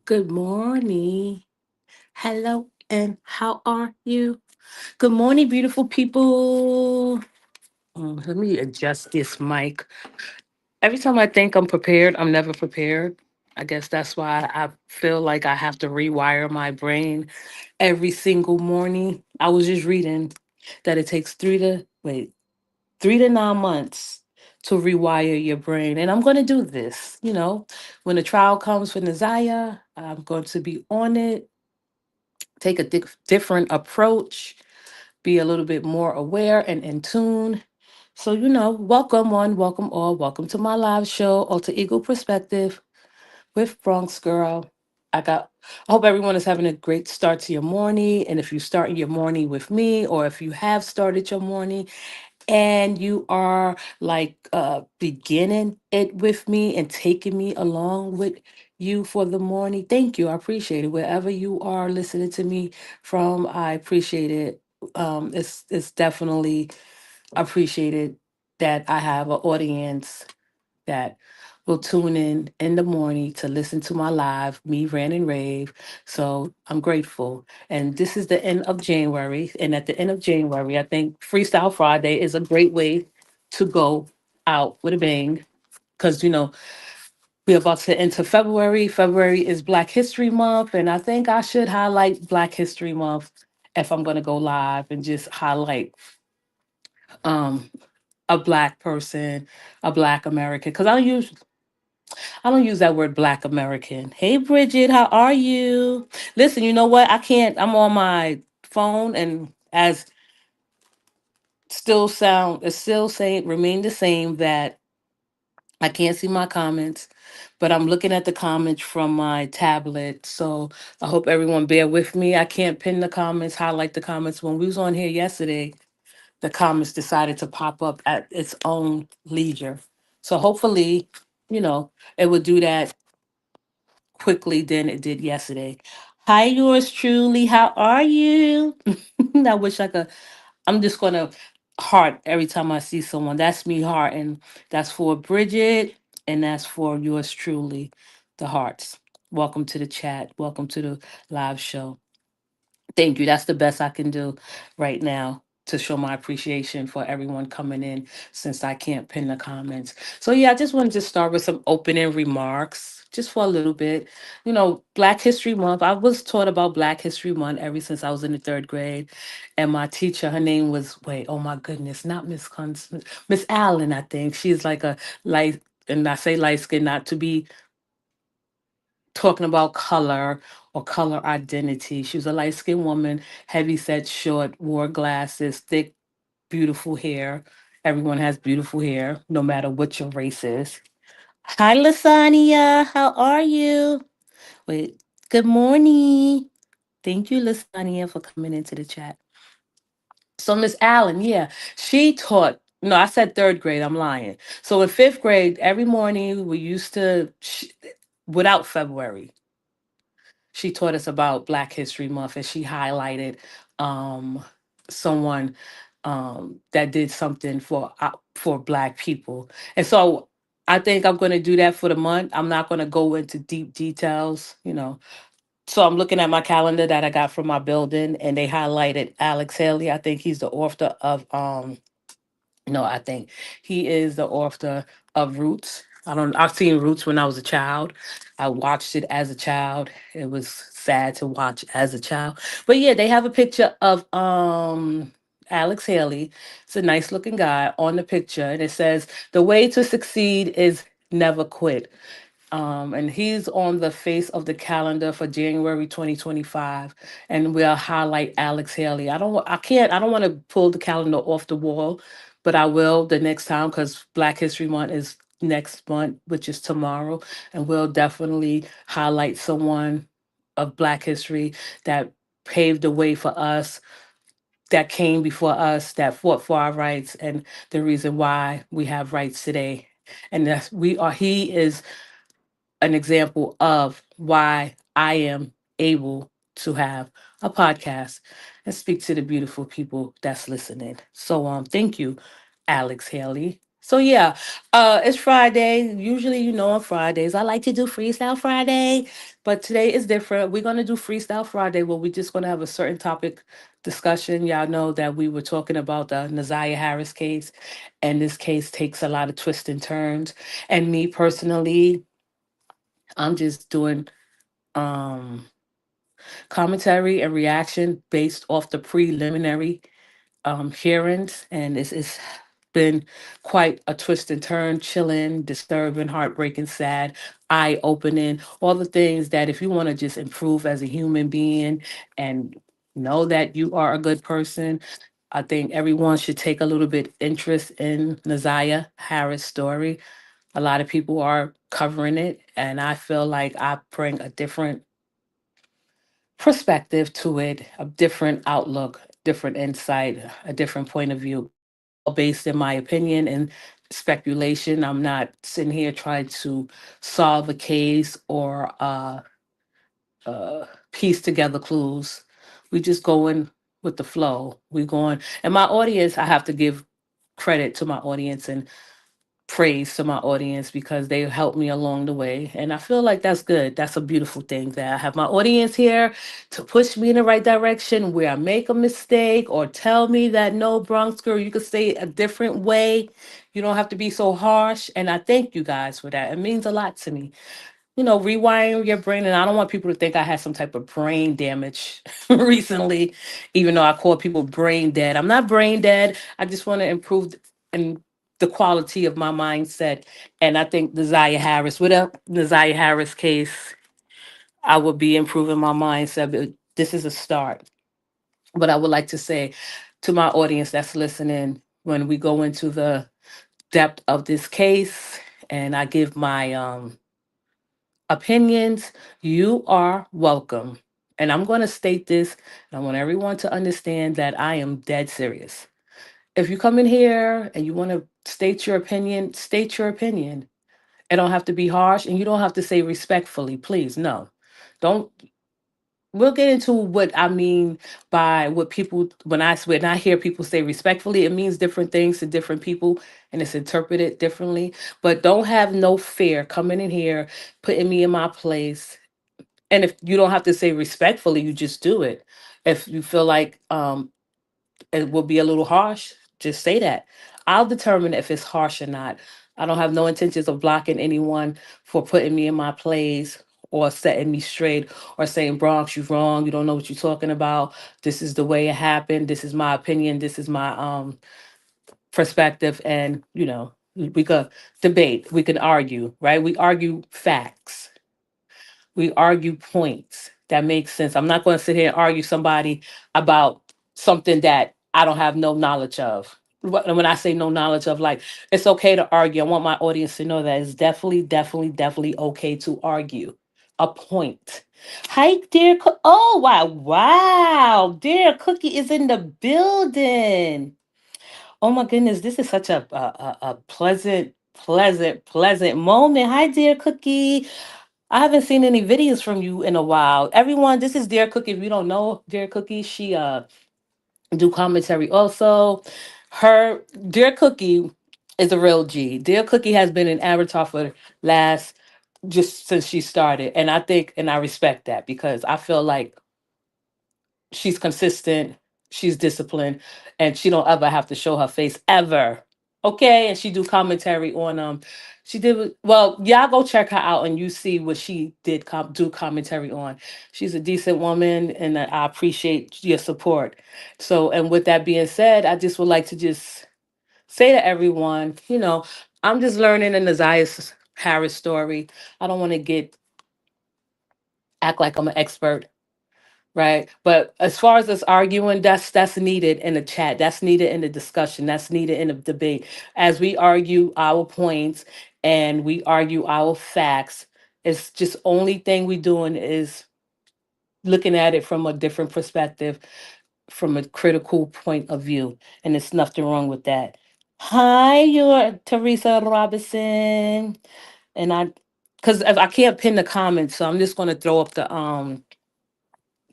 Good morning. Hello, and how are you? Good morning, beautiful people. Let me adjust this mic. Every time I think I'm prepared, I'm never prepared. I guess that's why I feel like I have to rewire my brain every single morning. I was just reading that it takes 3 to 9 months to rewire your brain. And I'm going to do this. When the trial comes for Nazaya, I'm going to be on it, take a different approach, be a little bit more aware and in tune. So, welcome one, welcome all, welcome to my live show, Alter Ego Perspective with Bronx Girl. I hope everyone is having a great start to your morning. And if you're starting your morning with me, or if you have started your morning, and you are like beginning it with me and taking me along with you for the morning, thank you. I appreciate it. Wherever you are listening to me from, I appreciate it. It's definitely appreciated that I have an audience that will tune in the morning to listen to my live, me rant and rave. So I'm grateful. And this is the end of January. And at the end of January, I think Freestyle Friday is a great way to go out with a bang. Because, we're about to enter February. February is Black History Month. And I think I should highlight Black History Month if I'm going to go live and just highlight um, a Black person, a Black American. Because I don't use that word Black American. Hey Bridget, how are you? Listen, you know what? I can't. I'm on my phone, and as it's still saying remain the same that I can't see my comments, but I'm looking at the comments from my tablet. So I hope everyone bear with me. I can't pin the comments, highlight the comments. When we was on here yesterday, the comments decided to pop up at its own leisure. So hopefully, it would do that quickly than it did yesterday. Hi, yours truly. How are you? I wish I could. I'm just gonna heart every time I see someone. That's me heart, and that's for Bridget, and that's for yours truly, the hearts. Welcome to the chat. Welcome to the live show. Thank you. That's the best I can do right now to show my appreciation for everyone coming in since I can't pin the comments. So, yeah, I just wanted to start with some opening remarks just for a little bit. Black History Month, I was taught about Black History Month ever since I was in the third grade. And my teacher, her name was, wait, oh my goodness, not Miss Constance, Miss Allen, I think. She's like a light, and I say light skin not to be talking about color or color identity. She was a light skinned woman, heavy set, short, wore glasses, thick, beautiful hair. Everyone has beautiful hair, no matter what your race is. Hi, Lasania. How are you? Wait, good morning. Thank you, Lasania, for coming into the chat. So, Miss Allen, yeah, she taught. No, I said third grade. I'm lying. So in fifth grade, every morning we used to, without February, she taught us about Black History Month, and she highlighted um, someone that did something for Black people. And so I think I'm going to do that for the month. I'm not going to go into deep details. So I'm looking at my calendar that I got from my building, and they highlighted Alex Haley. I think he's the author of no, I think he is the author of Roots. I've seen Roots when I was a child. I watched it as a child. It was sad to watch as a child. But yeah, they have a picture of Alex Haley. It's a nice looking guy on the picture, and it says the way to succeed is never quit. And he's on the face of the calendar for January 2025. And we'll highlight Alex Haley. I don't want to pull the calendar off the wall, but I will the next time because Black History Month is next month, which is tomorrow. And we'll definitely highlight someone of Black history that paved the way for us, that came before us, that fought for our rights, and the reason why we have rights today. And he is an example of why I am able to have a podcast and speak to the beautiful people that's listening. So thank you, Alex Haley. So yeah, it's Friday. Usually, on Fridays, I like to do Freestyle Friday, but today is different. We're gonna do Freestyle Friday, where we're just gonna have a certain topic discussion. Y'all know that we were talking about the Naziah Harris case, and this case takes a lot of twists and turns. And me personally, I'm just doing um commentary and reaction based off the preliminary hearings, and it's been quite a twist and turn, chilling, disturbing, heartbreaking, sad, eye opening, all the things that if you want to just improve as a human being and know that you are a good person, I think everyone should take a little bit interest in Naziah Harris' story. A lot of people are covering it, and I feel like I bring a different perspective to it, a different outlook, different insight, a different point of view. It's all based in my opinion and speculation. I'm not sitting here trying to solve a case or piece together clues. We just going with the flow. We going, and my audience. I have to give credit to my audience and praise to my audience because they helped me along the way. And I feel like that's good. That's a beautiful thing that I have my audience here to push me in the right direction where I make a mistake or tell me that no, Bronx girl, you could say it a different way. You don't have to be so harsh. And I thank you guys for that. It means a lot to me. Rewiring your brain. And I don't want people to think I had some type of brain damage recently, even though I call people brain dead. I'm not brain dead. I just want to improve in the quality of my mindset. And I think with a Naziah Harris case, I will be improving my mindset. But this is a start. But I would like to say to my audience that's listening, when we go into the depth of this case and I give my opinions, you are welcome. And I'm going to state this, and I want everyone to understand that I am dead serious. If you come in here and you want to state your opinion, state your opinion. It don't have to be harsh, and you don't have to say respectfully, please. No. Don't. We'll get into what I mean by what people, when I hear people say respectfully, it means different things to different people and it's interpreted differently. But don't have no fear coming in here, putting me in my place. And if you don't have to say respectfully, you just do it. If you feel like it will be a little harsh, just say that. I'll determine if it's harsh or not. I don't have no intentions of blocking anyone for putting me in my place or setting me straight or saying, Bronx, you're wrong. You don't know what you're talking about. This is the way it happened. This is my opinion. This is my perspective. And, we could debate. We can argue, right? We argue facts. We argue points that make sense. I'm not going to sit here and argue somebody about something that I don't have no knowledge of. When I say no knowledge of, like, it's okay to argue. I want my audience to know that it's definitely, definitely, definitely okay to argue a point. Hi, dear. Oh, wow. Wow. Dear Cookie is in the building. Oh, my goodness. This is such a pleasant, pleasant, pleasant moment. Hi, dear Cookie. I haven't seen any videos from you in a while. Everyone, this is Dear Cookie. If you don't know Dear Cookie, she do commentary also. Her Dear Cookie is a real G. Dear Cookie has been in Avatar for last just since she started. And I think and I respect that because I feel like she's consistent, she's disciplined, and she don't ever have to show her face ever. Okay, and she do commentary on she did well, y'all go check her out and you see what she did do commentary on. She's a decent woman and I appreciate your support. So and with that being said, I just would like to just say to everyone, I'm just learning the Naziah Harris story. I don't want to get act like I'm an expert, right? But as far as us arguing, that's needed in the chat. That's needed in the discussion. That's needed in the debate. As we argue our points and we argue our facts, it's just only thing we doing is looking at it from a different perspective, from a critical point of view. And there's nothing wrong with that. Hi, you're Teresa Robinson. And because I can't pin the comments, so I'm just gonna throw up the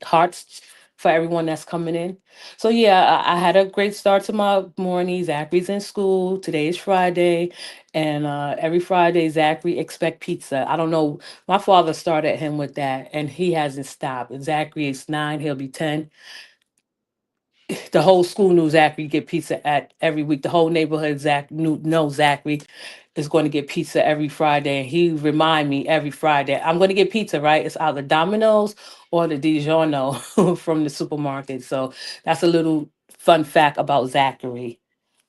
hearts for everyone that's coming in. So yeah, I had a great start to my morning. Zachary's in school. Today is Friday, and every Friday Zachary expect pizza. I don't know. My father started him with that, and he hasn't stopped. Zachary is 9. He'll be 10. The whole school knew Zachary get pizza at every week. The whole neighborhood knows Zachary is going to get pizza every Friday. And he remind me every Friday, I'm going to get pizza, right? It's either Domino's or the DiGiorno from the supermarket. So that's a little fun fact about Zachary.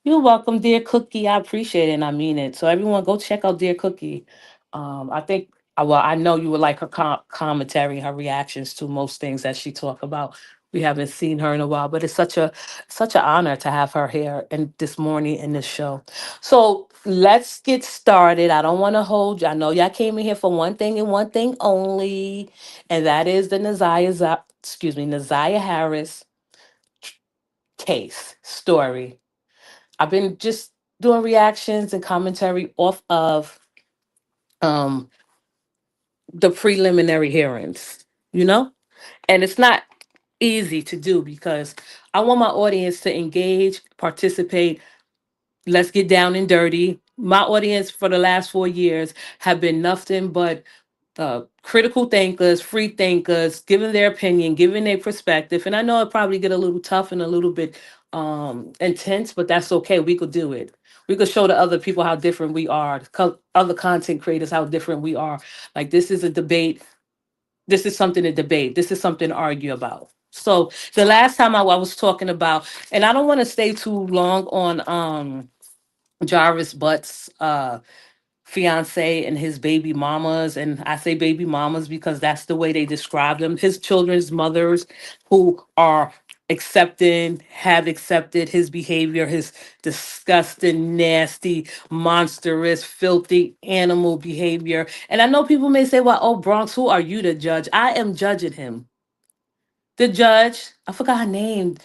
You're welcome, dear Cookie. I appreciate it and I mean it. So everyone, go check out dear Cookie. I think, well, I know you would like her commentary, her reactions to most things that she talk about. We haven't seen her in a while, but it's such an honor to have her here and this morning in this show. So let's get started. I don't want to hold you. I know y'all came in here for one thing and one thing only, and that is the Naziah Harris case story. I've been just doing reactions and commentary off of um the preliminary hearings, you know? And it's not easy to do because I want my audience to engage, participate, let's get down and dirty. My audience for the last 4 years have been nothing but critical thinkers, free thinkers, giving their opinion, giving their perspective. And I know it probably get a little tough and a little bit intense, but that's okay. We could do it. We could show the other people how different we are, other content creators how different we are. Like this is a debate. This is something to debate. This is something to argue about. So the last time I was talking about, and I don't want to stay too long on Jarvis Butt's fiance and his baby mamas. And I say baby mamas because that's the way they describe them. His children's mothers who are accepting, have accepted his behavior, his disgusting, nasty, monstrous, filthy animal behavior. And I know people may say, well, oh, Bronx, who are you to judge? I am judging him. The judge, I forgot her name,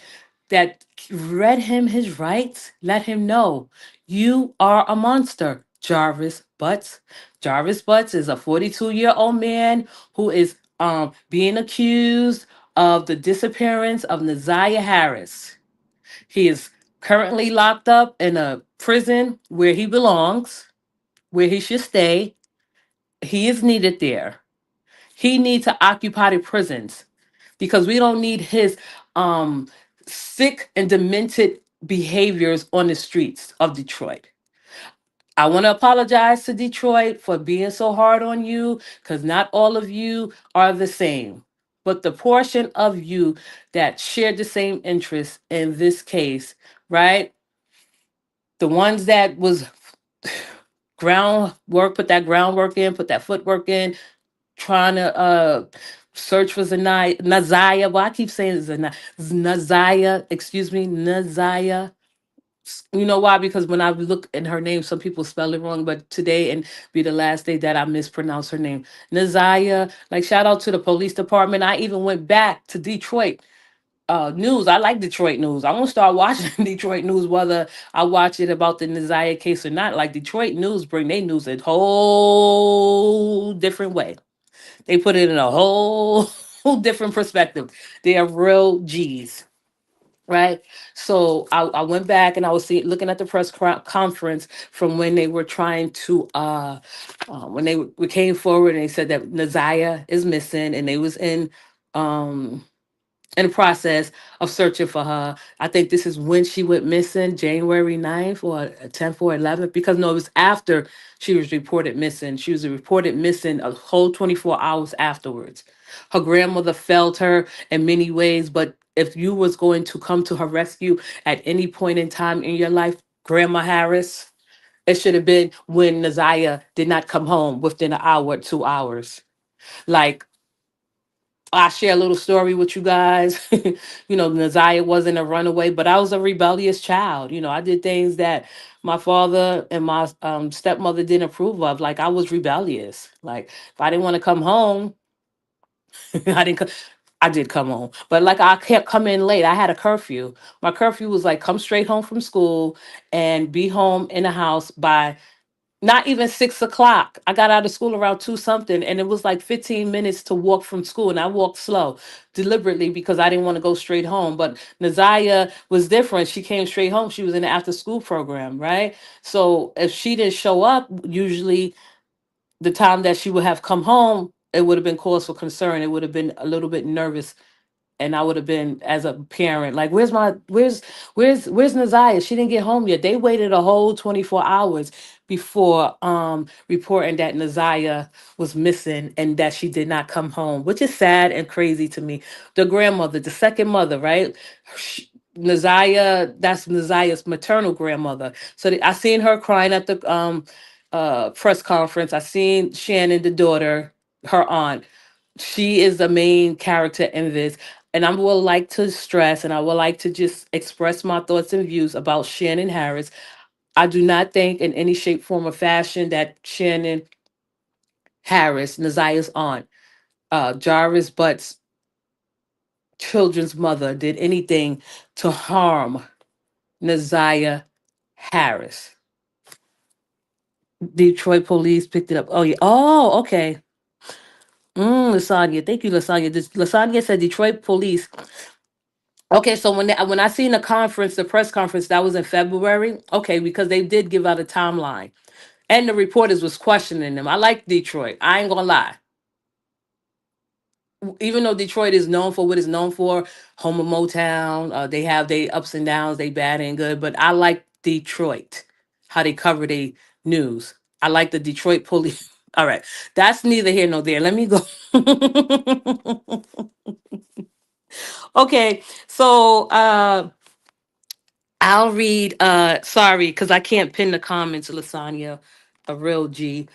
that read him his rights, let him know you are a monster, Jarvis Butts. Jarvis Butts is a 42-year-old man who is being accused of the disappearance of Naziah Harris. He is currently locked up in a prison where he belongs, where he should stay. He is needed there. He needs to occupy the prisons because we don't need his um sick and demented behaviors on the streets of Detroit. I want to apologize to Detroit for being so hard on you because not all of you are the same. But the portion of you that shared the same interests in this case, right? The ones that was groundwork, put that groundwork in, put that footwork in, trying to search for Naziah. Well, I keep saying Naziah, excuse me, Naziah. You know why? Because when I look in her name, some people spell it wrong, but today and be the last day that I mispronounce her name. Naziah, like shout out to the police department. I even went back to Detroit news. I like Detroit news. I'm gonna start watching Detroit news, whether I watch it about the Naziah case or not. Like Detroit news bring their news a whole different way. They put it in a whole, whole different perspective. They are real G's, right? So I went back and I was looking at the conference from when they were trying to when we came forward and they said that Naziah is missing and they was in the process of searching for her. I think this is when she went missing, January 9th or 10th or 11th, because no, it was after she was reported missing. She was reported missing a whole 24 hours afterwards. Her grandmother felt her in many ways, but if you was going to come to her rescue at any point in time in your life, Grandma Harris, it should have been when Naziah did not come home within an hour, 2 hours. Like I share a little story with you guys. Naziah wasn't a runaway, but I was a rebellious child. I did things that my father and my stepmother didn't approve of. Like I was rebellious. Like if I didn't want to come home, I didn't. I did come home, but like I kept coming late. I had a curfew. My curfew was like come straight home from school and be home in the house by Not even 6 o'clock. I got out of school around two something, and it was like 15 minutes to walk from school. And I walked slow deliberately because I didn't want to go straight home. But Nazaya was different. She came straight home. She was in the after school program, right? So if she didn't show up, usually the time that she would have come home, it would have been cause for concern. It would have been a little bit nervous, and I would have been as a parent like, where's Naziah? She didn't get home yet. They waited a whole 24 hours before reporting that Naziah was missing and that she did not come home, which is sad and crazy to me. The grandmother, the second mother, right? Sh Naziah, that's Naziah's maternal grandmother. So I seen her crying at the press conference. I seen Shannon, the daughter, her aunt. She is the main character in this. And I would like to stress and I would like to just express my thoughts and views about Shannon Harris. I do not think in any shape, form, or fashion that Shannon Harris, Nazia's aunt, Jarvis Butt's children's mother, did anything to harm Naziah Harris. Detroit police picked it up. Oh, yeah. Oh, okay. Lasagna. Thank you, Lasagna. Lasagna said Detroit police. Okay, so when I seen the conference, the press conference, that was in February. Okay, because they did give out a timeline, and the reporters was questioning them. I like Detroit. I ain't gonna lie. Even though Detroit is known for what it's known for, home of Motown, they have they ups and downs, they bad and good. But I like Detroit, how they cover their news. I like the Detroit police. All right, that's neither here nor there. Let me go. Okay, so I'll read sorry, because I can't pin the comments, Lasagna, a real G.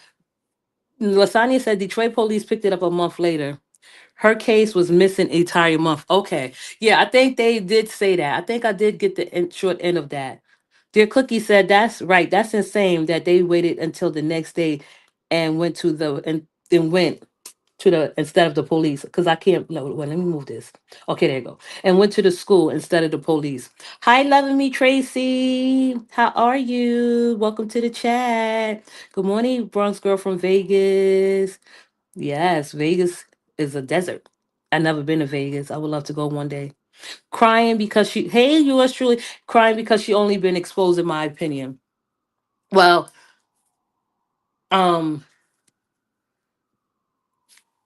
Lasagna said Detroit police picked it up a month later. Her case was missing entire month. Okay. Yeah, I think they did say that. I think I did get the short end of that. Dear Cookie said that's right. That's insane that they waited until the next day and went to the and went to the instead of the police, because I can't no well, let me move this. Okay, there you go. And went to the school instead of the police. Hi, loving me, Tracy. How are you? Welcome to the chat. Good morning, Bronx girl from Vegas. Yes, Vegas is a desert. I've never been to Vegas. I would love to go one day. Crying because she hey, yours truly, crying because she only been exposed in my opinion. Well, um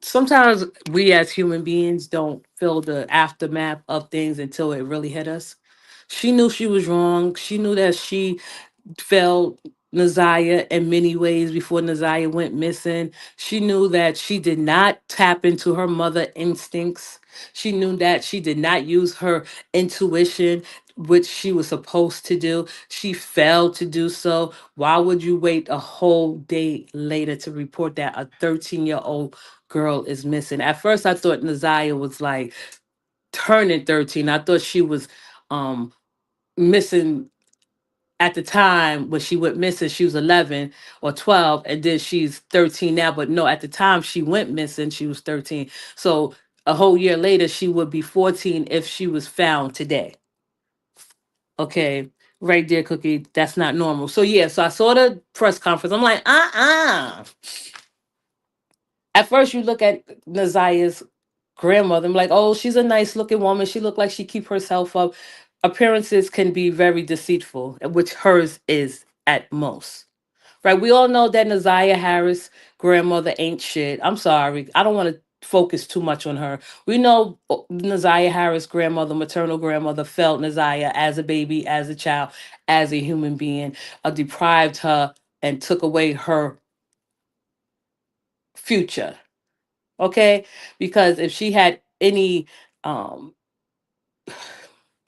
sometimes we as human beings don't feel the aftermath of things until it really hit us. She knew she was wrong. She knew that she failed Naziah in many ways before Naziah went missing. She knew that she did not tap into her mother instincts. She knew that she did not use her intuition, which she was supposed to do. She failed to do so. Why would you wait a whole day later to report that a 13-year-old girl is missing? At first, I thought Naziah was like turning 13. I thought she was um missing at the time when she went missing. She was 11 or 12, and then she's 13 now. But no, at the time she went missing, she was 13. So a whole year later, she would be 14 if she was found today. Okay, right there, Cookie. That's not normal. So yeah, so I saw the press conference. I'm like, At first, you look at Naziah's grandmother. I'm like, oh, she's a nice looking woman. She looked like she keep herself up. Appearances can be very deceitful, which hers is at most. Right? We all know that Naziah Harris grandmother ain't shit. I'm sorry. I don't want to focus too much on her. We know Naziah Harris grandmother, maternal grandmother, felt Naziah as a baby, as a child, as a human being, deprived her and took away her future. Okay? Because if she had any um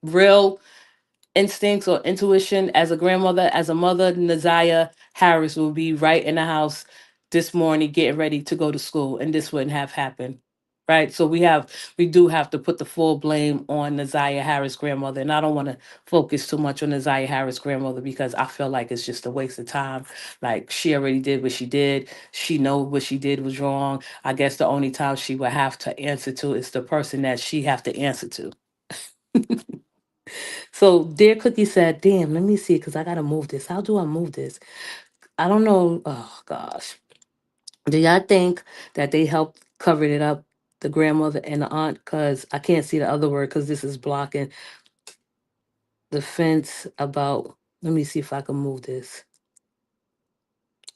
real instincts or intuition as a grandmother, as a mother, Naziah Harris will be right in the house this morning getting ready to go to school, and this wouldn't have happened. Right. So we do have to put the full blame on Naziah Harris grandmother. And I don't want to focus too much on Naziah Harris grandmother because I feel like it's just a waste of time. Like she already did what she did. She know what she did was wrong. I guess the only time she would have to answer to is the person that she have to answer to. So dear Cookie said, damn, let me see, because I gotta move this. How do I move this? I don't know. Oh gosh. Do y'all think that they helped cover it up, the grandmother and the aunt? Cause I can't see the other word because this is blocking the fence about. Let me see if I can move this.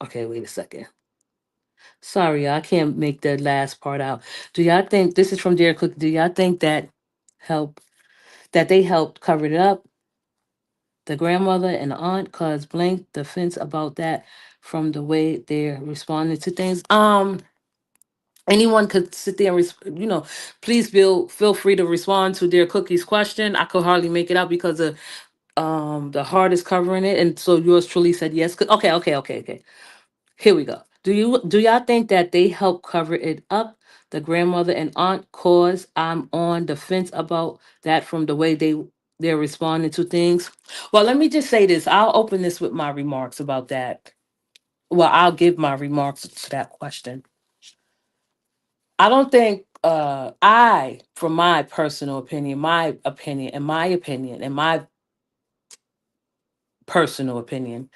Okay, wait a second. Sorry, y'all, I can't make the last part out. Do y'all think this is from Dear Cook? Do y'all think help that they helped cover it up, the grandmother and the aunt? Cause blank the fence about that from the way they're responding to things. Anyone could sit there and please feel free to respond to Dear Cookie's question. I could hardly make it out because of the heart is covering it, and so yours truly said yes. Okay, okay. Here we go. Do y'all think that they help cover it up? The grandmother and aunt, cause I'm on the fence about that from the way they're responding to things. Well, let me just say this. I'll open this with my remarks about that. Well, I'll give my remarks to that question. I don't think from my personal opinion, and my personal opinion,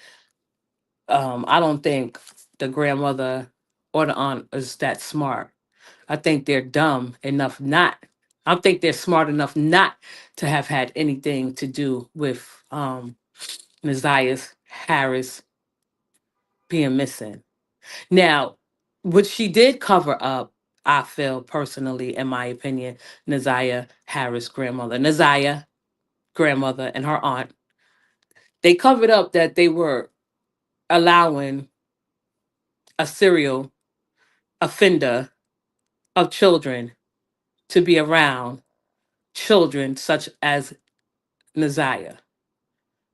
I don't think the grandmother or the aunt is that smart. I think they're dumb enough not. I think they're smart enough not to have had anything to do with Nazia's Harris being missing. Now, what she did cover up, I feel personally, in my opinion, Naziah Harris' grandmother, Naziah grandmother, and her aunt, they covered up that they were allowing a serial offender of children to be around children such as Naziah.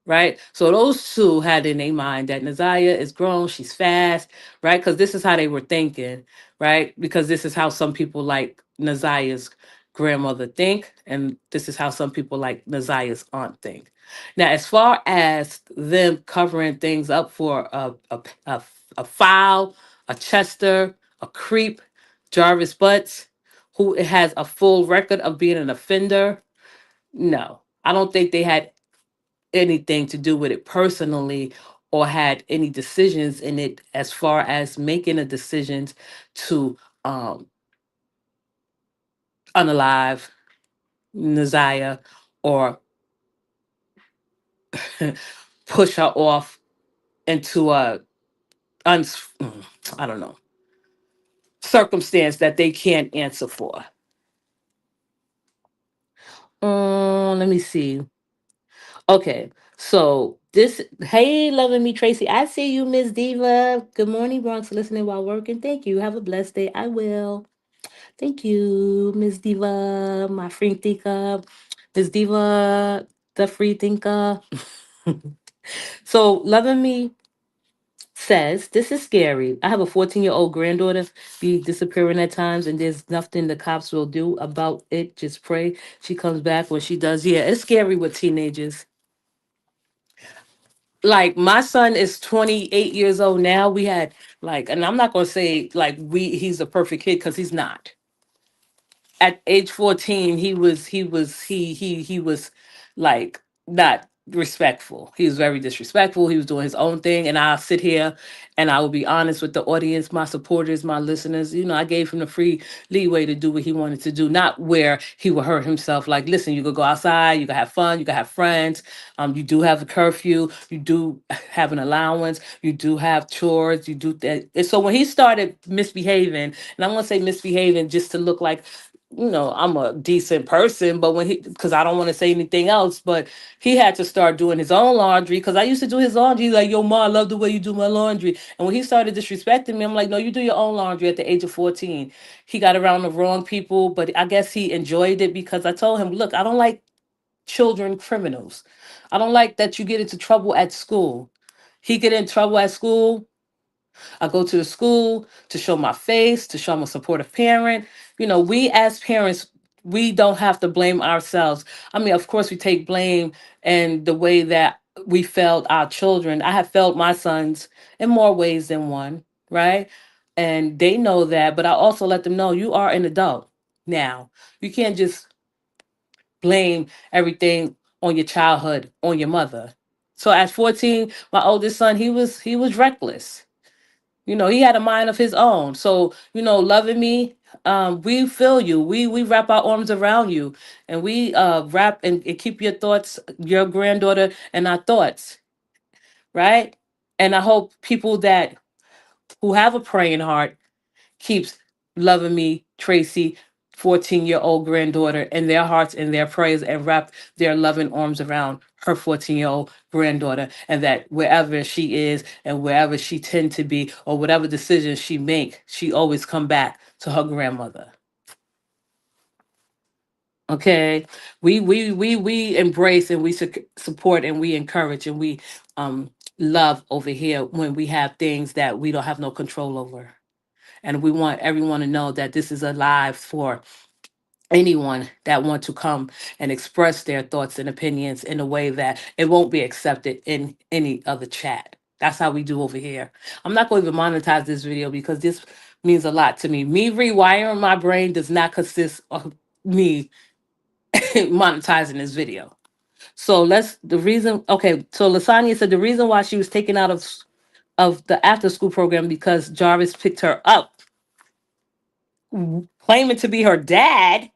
Right? So those two had in their mind that Naziah is grown, she's fast, right? Because this is how they were thinking, right? Because this is how some people like Naziah's grandmother think, and this is how some people like Naziah's aunt think. Now, as far as them covering things up for a foul, a Chester, a creep, Jarvis Butts, who has a full record of being an offender, no. I don't think they had anything to do with it personally or had any decisions in it as far as making a decisions to um unalive Naziah or push her off into a I don't know, circumstance that they can't answer for. Let me see. Okay, so this, hey, loving me, Tracy. I see you, Miss Diva. Good morning, Bronx. Listening while working. Thank you. Have a blessed day. I will. Thank you, Miss Diva, my free thinker. Miss Diva, the free thinker. So, loving me says, this is scary. I have a 14-year-old granddaughter be disappearing at times, and there's nothing the cops will do about it. Just pray she comes back. When she does, yeah, it's scary with teenagers. Like my son is 28 years old now. We had like, and I'm not gonna say like he's a perfect kid because he's not. At age 14 he was like not respectful. He was very disrespectful. He was doing his own thing, and I'll sit here and I will be honest with the audience, my supporters, my listeners. I gave him the free leeway to do what he wanted to do, not where he would hurt himself. Like, listen, you could go outside, you can have fun, you can have friends. You do have a curfew, you do have an allowance, you do have chores, you do that. And so when he started misbehaving, and I'm gonna say misbehaving just to look like I'm a decent person, but because I don't want to say anything else, but he had to start doing his own laundry because I used to do his laundry. He's like, yo, Ma, I love the way you do my laundry. And when he started disrespecting me, I'm like, no, you do your own laundry at the age of 14. He got around the wrong people, but I guess he enjoyed it because I told him, look, I don't like children criminals. I don't like that you get into trouble at school. He get in trouble at school. I go to the school to show my face, to show I'm a supportive parent. We as parents, we don't have to blame ourselves. I mean, of course, we take blame and the way that we failed our children. I have failed my sons in more ways than one, right? And they know that, but I also let them know you are an adult now. You can't just blame everything on your childhood, on your mother. So at 14, my oldest son, he was reckless. He had a mind of his own. So, loving me, we feel you. We wrap our arms around you, and we wrap and keep your thoughts, your granddaughter, and our thoughts, right? And I hope people that who have a praying heart keeps loving me, Tracy, 14-year-old granddaughter, in their hearts and their prayers, and wrap their loving arms around her 14-year-old granddaughter, and that wherever she is and wherever she tend to be, or whatever decisions she make, she always come back to her grandmother. Okay, we embrace, and we support, and we encourage, and we um love over here when we have things that we don't have no control over. And we want everyone to know that this is alive for anyone that want to come and express their thoughts and opinions in a way that it won't be accepted in any other chat. That's how we do over here. I'm not going to even monetize this video because this means a lot to me. Me rewiring my brain does not consist of me monetizing this video. So the reason, okay, so Lasagna said the reason why she was taken out of the after school program because Jarvis picked her up, claiming to be her dad.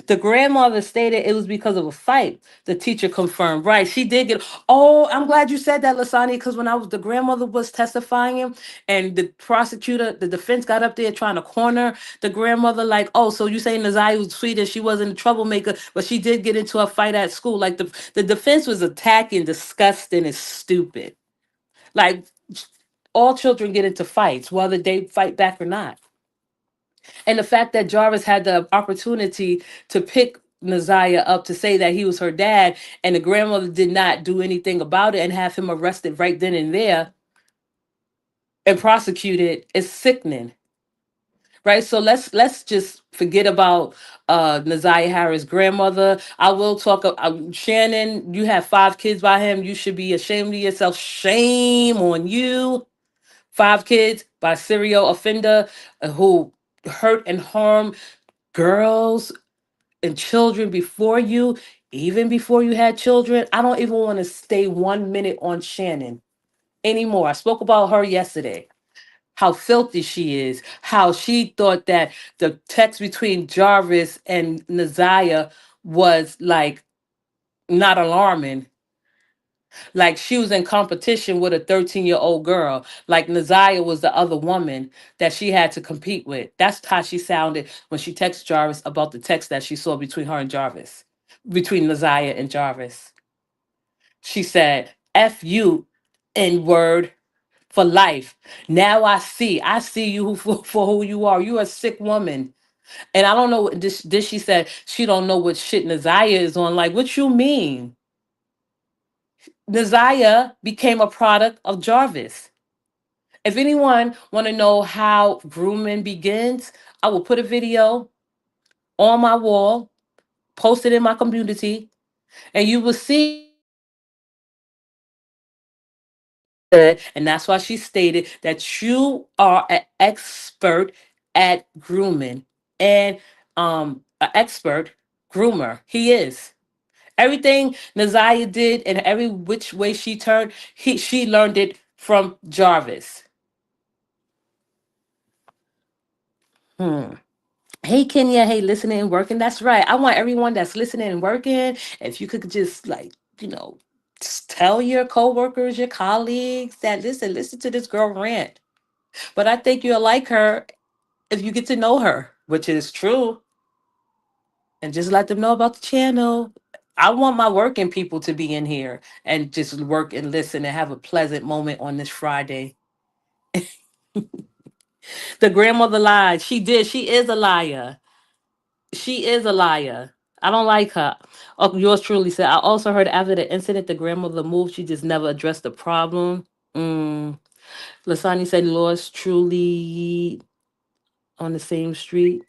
The grandmother stated it was because of a fight. The teacher confirmed. Right, she did get. Oh, I'm glad you said that, Lasani, because when the grandmother was testifying, and the prosecutor, the defense got up there trying to corner the grandmother, like, oh, so you saying Nazaya was sweet and she wasn't a troublemaker, but she did get into a fight at school. Like the defense was attacking, disgusting, and stupid. Like all children get into fights, whether they fight back or not. And the fact that Jarvis had the opportunity to pick Naziah up to say that he was her dad, and the grandmother did not do anything about it and have him arrested right then and there and prosecuted is sickening. Right. So let's just forget about Naziah Harris' grandmother. I will talk Shannon, you have 5 kids by him. You should be ashamed of yourself. Shame on you. 5 kids by serial offender who hurt and harm girls and children before you, even before you had children. I don't even want to stay 1 minute on Shannon anymore. I spoke about her yesterday, how filthy she is, how she thought that the text between Jarvis and Naziah was like not alarming. Like she was in competition with a 13-year-old girl. Like Naziah was the other woman that she had to compete with. That's how she sounded when she texted Jarvis about the text that she saw between her and Jarvis, between Naziah and Jarvis. She said, F you, N word, for life. Now I see you for who you are. You're a sick woman. And I don't know what this she said she don't know what shit Naziah is on. Like, what you mean? Naziah became a product of Jarvis. If anyone want to know how grooming begins, I will put a video on my wall, post it in my community, and you will see. And that's why she stated that you are an expert at grooming and an expert groomer. He is. Everything Naziah did and every which way she turned, she learned it from Jarvis. Hmm. Hey Kenya, hey, listening and working. That's right. I want everyone that's listening and working, if you could just like, just tell your coworkers, your colleagues that listen to this girl rant. But I think you'll like her if you get to know her, which is true. And just let them know about the channel. I want my working people to be in here and just work and listen and have a pleasant moment on this Friday. The grandmother lied. She did. She is a liar. She is a liar. I don't like her. Oh, yours truly said. I also heard after the incident, the grandmother moved. She just never addressed the problem. Lasani said, "Yours truly on the same street."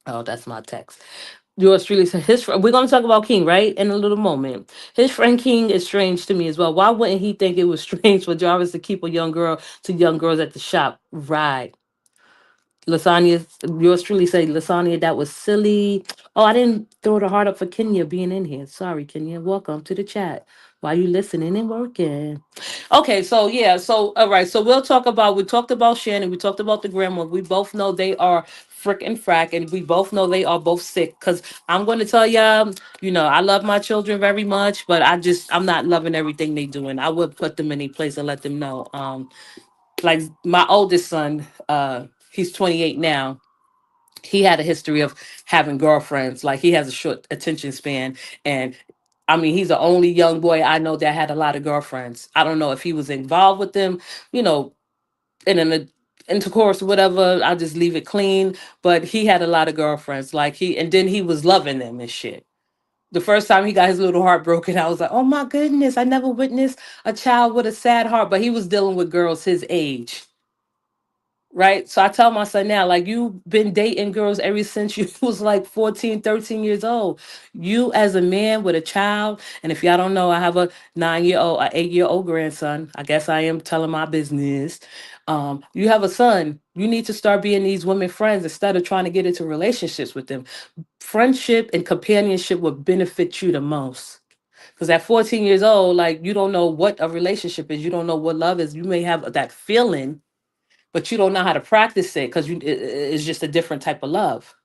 Oh, that's my text. Yours truly said, we're going to talk about King, right? In a little moment. His friend King is strange to me as well. Why wouldn't he think it was strange for Jarvis to keep a young girl to young girls at the shop? Right. Lasagna, yours truly say, Lasagna, that was silly. Oh, I didn't throw the heart up for Kenya being in here. Sorry, Kenya. Welcome to the chat. While you listening and working. Okay, so yeah, so all right, so we talked about Shannon, we talked about the grandma. We both know they are frick and frack, and we both know they are both sick. Cause I'm gonna tell y'all, I love my children very much, but I'm not loving everything they doing. I would put them in a place and let them know. Like my oldest son, he's 28 now. He had a history of having girlfriends. Like he has a short attention span, and I mean, he's the only young boy I know that had a lot of girlfriends. I don't know if he was involved with them, you know, in an intercourse or whatever. I'll just leave it clean. But he had a lot of girlfriends. And then he was loving them and shit. The first time he got his little heart broken, I was like, oh my goodness, I never witnessed a child with a sad heart. But he was dealing with girls his age. Right. So I tell my son now, like, you've been dating girls ever since you was like 14, 13 years old. You as a man with a child, and if y'all don't know, I have a 9-year old, a 8-year old grandson. I guess I am telling my business. You have a son. You need to start being these women friends instead of trying to get into relationships with them. Friendship and companionship would benefit you the most. Because at 14 years old, like, you don't know what a relationship is. You don't know what love is. You may have that feeling, but you don't know how to practice it because it's just a different type of love.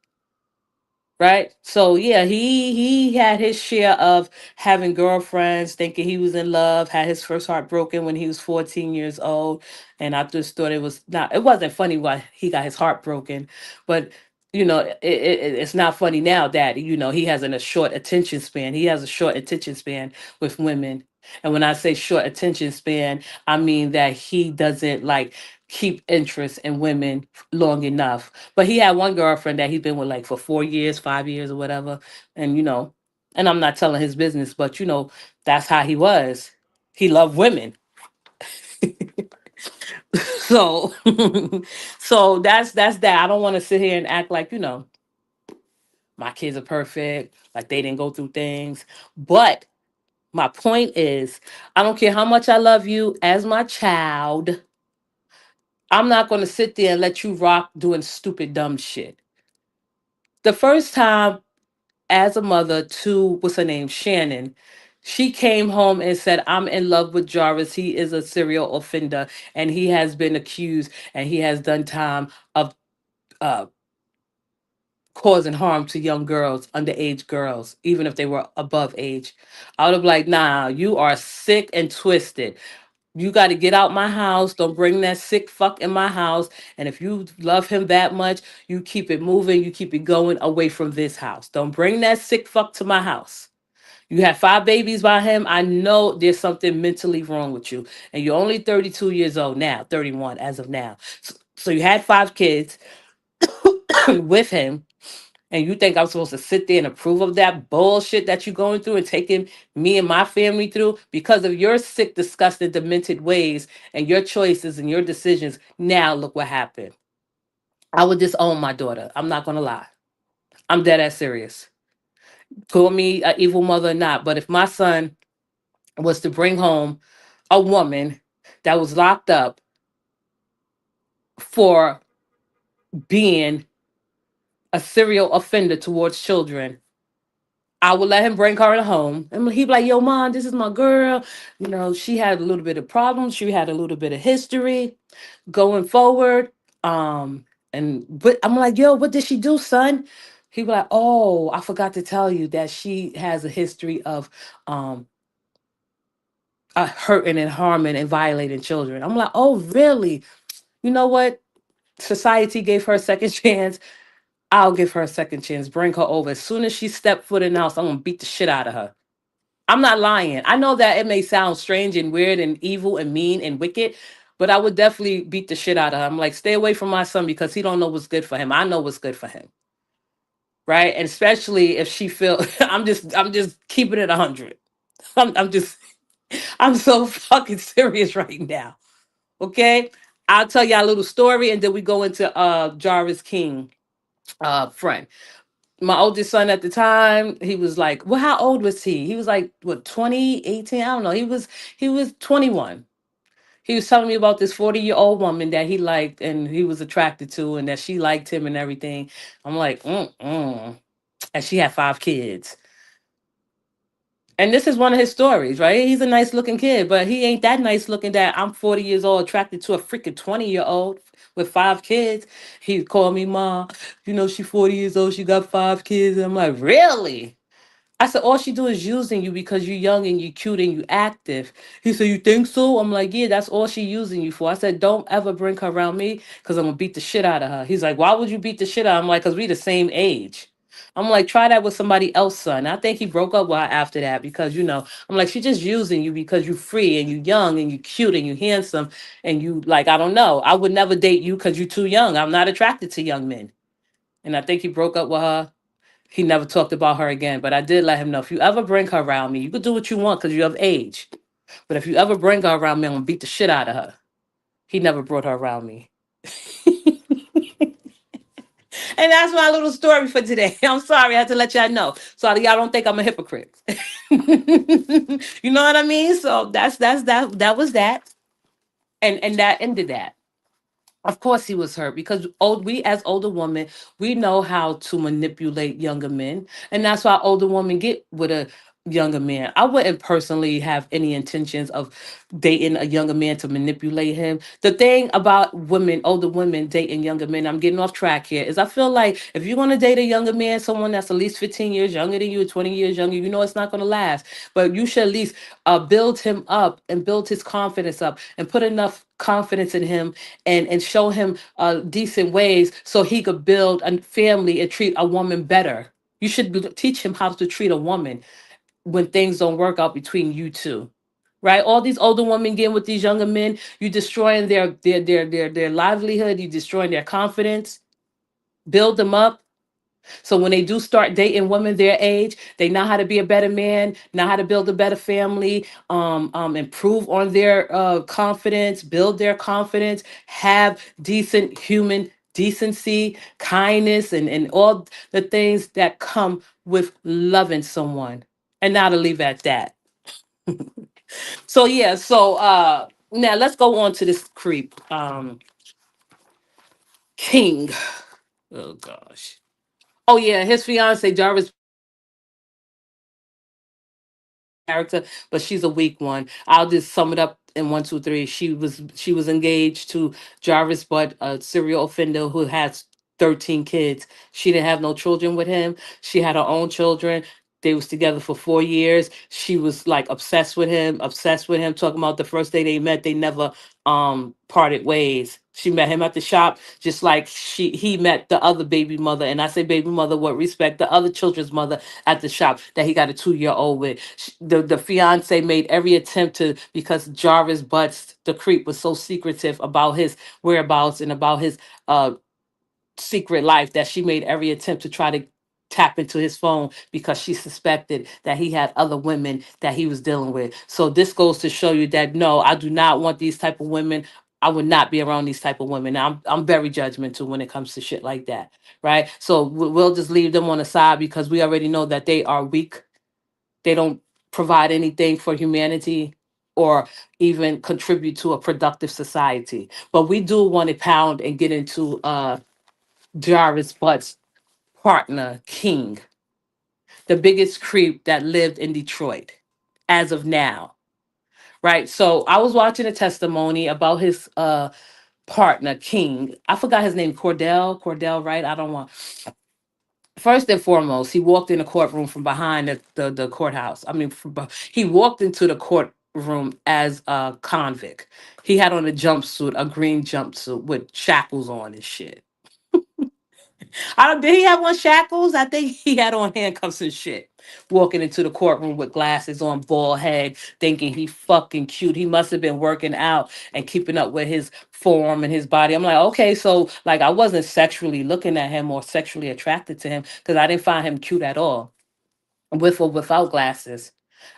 Right. So yeah, he had his share of having girlfriends, thinking he was in love, had his first heart broken when he was 14 years old. And I just thought it wasn't funny why he got his heart broken. But it's not funny now that he has a short attention span. He has a short attention span with women. And when I say short attention span, I mean that he doesn't like keep interest in women long enough. But he had one girlfriend that he's been with like for 4 years, 5 years, or whatever. And and I'm not telling his business, but that's how he was. He loved women. So so that's that. I don't want to sit here and act like, my kids are perfect, like they didn't go through things. But my point is, I don't care how much I love you as my child. I'm not going to sit there and let you rock doing stupid, dumb shit. The first time as a mother to, what's her name, Shannon, she came home and said, I'm in love with Jarvis. He is a serial offender and he has been accused and he has done time of uh, causing harm to young girls, underage girls, even if they were above age. I would have like, nah, you are sick and twisted. You got to get out my house. Don't bring that sick fuck in my house. And if you love him that much, you keep it moving. You keep it going away from this house. Don't bring that sick fuck to my house. You have 5 babies by him. I know there's something mentally wrong with you. And you're only 32 years old now, 31 as of now. So you had 5 kids with him. And you think I'm supposed to sit there and approve of that bullshit that you're going through and taking me and my family through because of your sick, disgusted, demented ways and your choices and your decisions? Now look what happened. I would disown my daughter. I'm not gonna lie. I'm dead ass serious. Call me an evil mother or not, but if my son was to bring home a woman that was locked up for being a serial offender towards children, I would let him bring her in home. And he'd be like, yo, mom, this is my girl. She had a little bit of problems. She had a little bit of history going forward. But I'm like, yo, what did she do, son? He'd be like, oh, I forgot to tell you that she has a history of hurting and harming and violating children. I'm like, oh, really? You know what? Society gave her a second chance. I'll give her a second chance. Bring her over. As soon as she stepped foot in the house, I'm going to beat the shit out of her. I'm not lying. I know that it may sound strange and weird and evil and mean and wicked, but I would definitely beat the shit out of him. Like, stay away from my son because he don't know what's good for him. I know what's good for him. Right? And especially if she feel I'm just keeping it 100. I'm just I'm so fucking serious right now. Okay? I'll tell y'all a little story and then we go into Jarvis King friend. My oldest son at the time, he was like, well, how old was he? He was like, what, 20, 18? I don't know. He was 21. He was telling me about this 40-year-old woman that he liked and he was attracted to, and that she liked him and everything. I'm like, mm-mm. And she had 5 kids. And this is one of his stories, right? He's a nice looking kid, but he ain't that nice looking that I'm 40 years old attracted to a freaking 20-year-old with 5 kids. He called me mom. She 40 years old, she got 5 kids. And I'm like, really? I said, all she do is using you because you're young and you're cute and you active. He said, you think so? I'm like, yeah, that's all she using you for. I said, don't ever bring her around me because I'm gonna beat the shit out of her. He's like, why would you beat the shit out? I'm like, because we the same age. I'm like, try that with somebody else, son. I think he broke up with her after that because, I'm like, she just using you because you free and you young and you cute and you handsome and you like, I don't know. I would never date you because you're too young. I'm not attracted to young men. And I think he broke up with her. He never talked about her again, but I did let him know, if you ever bring her around me, you could do what you want because you're of age. But if you ever bring her around me, I'm gonna beat the shit out of her. He never brought her around me. And that's my little story for today. I'm sorry, I had to let y'all know. So y'all don't think I'm a hypocrite. You know what I mean? So that was that. And that ended that. Of course he was hurt because we as older women, we know how to manipulate younger men. And that's why older women get with a younger man. I wouldn't personally have any intentions of dating a younger man to manipulate him. The thing about women, older women dating younger men, I'm getting off track here, is I feel like if you're gonna date a younger man, someone that's at least 15 years younger than you, 20 years younger, it's not gonna last. But you should at least build him up and build his confidence up and put enough confidence in him and show him decent ways so he could build a family and treat a woman better. You should teach him how to treat a woman when things don't work out between you two. Right? All these older women getting with these younger men, you destroying their livelihood, you destroying their confidence. Build them up so when they do start dating women their age, they know how to be a better man, know how to build a better family, improve on their confidence, build their confidence, have decent human decency, kindness, and all the things that come with loving someone. And now to leave at that. So yeah, so now let's go on to this creep. King. Oh gosh. Oh yeah, his fiance Jarvis character, but she's a weak one. I'll just sum it up in one, two, three. She was engaged to Jarvis, but a serial offender who has 13 kids. She didn't have no children with him. She had her own children. They was together for 4 years. She was like obsessed with him, talking about the first day they met, they never parted ways. She met him at the shop, just like he met the other baby mother, and I say baby mother with respect, the other children's mother at the shop that he got a 2-year old with. The fiance made every attempt to, because Jarvis Butts, the creep, was so secretive about his whereabouts and about his uh secret life, that she made every attempt to try to tap into his phone because she suspected that he had other women that he was dealing with. So this goes to show you that no, I do not want these type of women. I would not be around these type of women. Now, I'm very judgmental when it comes to shit like that, right? So we'll just leave them on the side because we already know that they are weak. They don't provide anything for humanity or even contribute to a productive society. But we do want to pound and get into Jarvis Butt's partner, King, the biggest creep that lived in Detroit as of now. Right. So I was watching a testimony about his partner, King. I forgot his name, Cordell, right? I don't want. First and foremost, he walked in the courtroom from behind the courthouse. I mean, he walked into the courtroom as a convict. He had on a jumpsuit, a green jumpsuit with shackles on and shit. I don't, did he have on shackles? I think he had on handcuffs and shit. Walking into the courtroom with glasses on, bald head, thinking he fucking cute. He must have been working out and keeping up with his form and his body. I'm like, okay, so like I wasn't sexually looking at him or sexually attracted to him because I didn't find him cute at all, with or without glasses.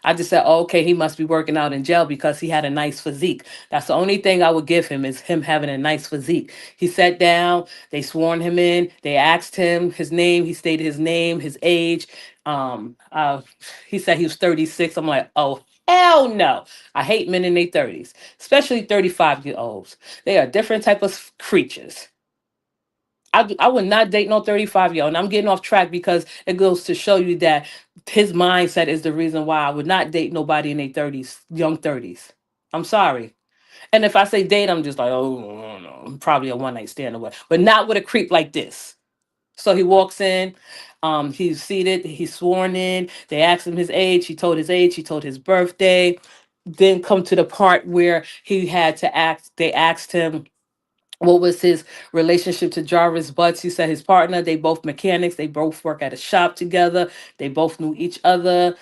I just said, oh, okay, he must be working out in jail because he had a nice physique. That's the only thing I would give him, is him having a nice physique. He sat down, they sworn him in, they asked him his name, he stated his name, his age. Um, uh, he said he was 36. I'm like, oh. Hell no. I hate men in their 30s, especially 35-year-olds. They are different type of creatures. I would not date no 35-year-old. And I'm getting off track because it goes to show you that his mindset is the reason why I would not date nobody in their 30s, young 30s. I'm sorry. And if I say date, I'm just like, oh, no, probably a one night stand away, but not with a creep like this. So he walks in, he's seated, he's sworn in. They asked him his age. He told his age, he told his birthday. Then come to the part where he had to ask, they asked him what was his relationship to Jarvis Butts. He said his partner, they both mechanics, they both work at a shop together, they both knew each other.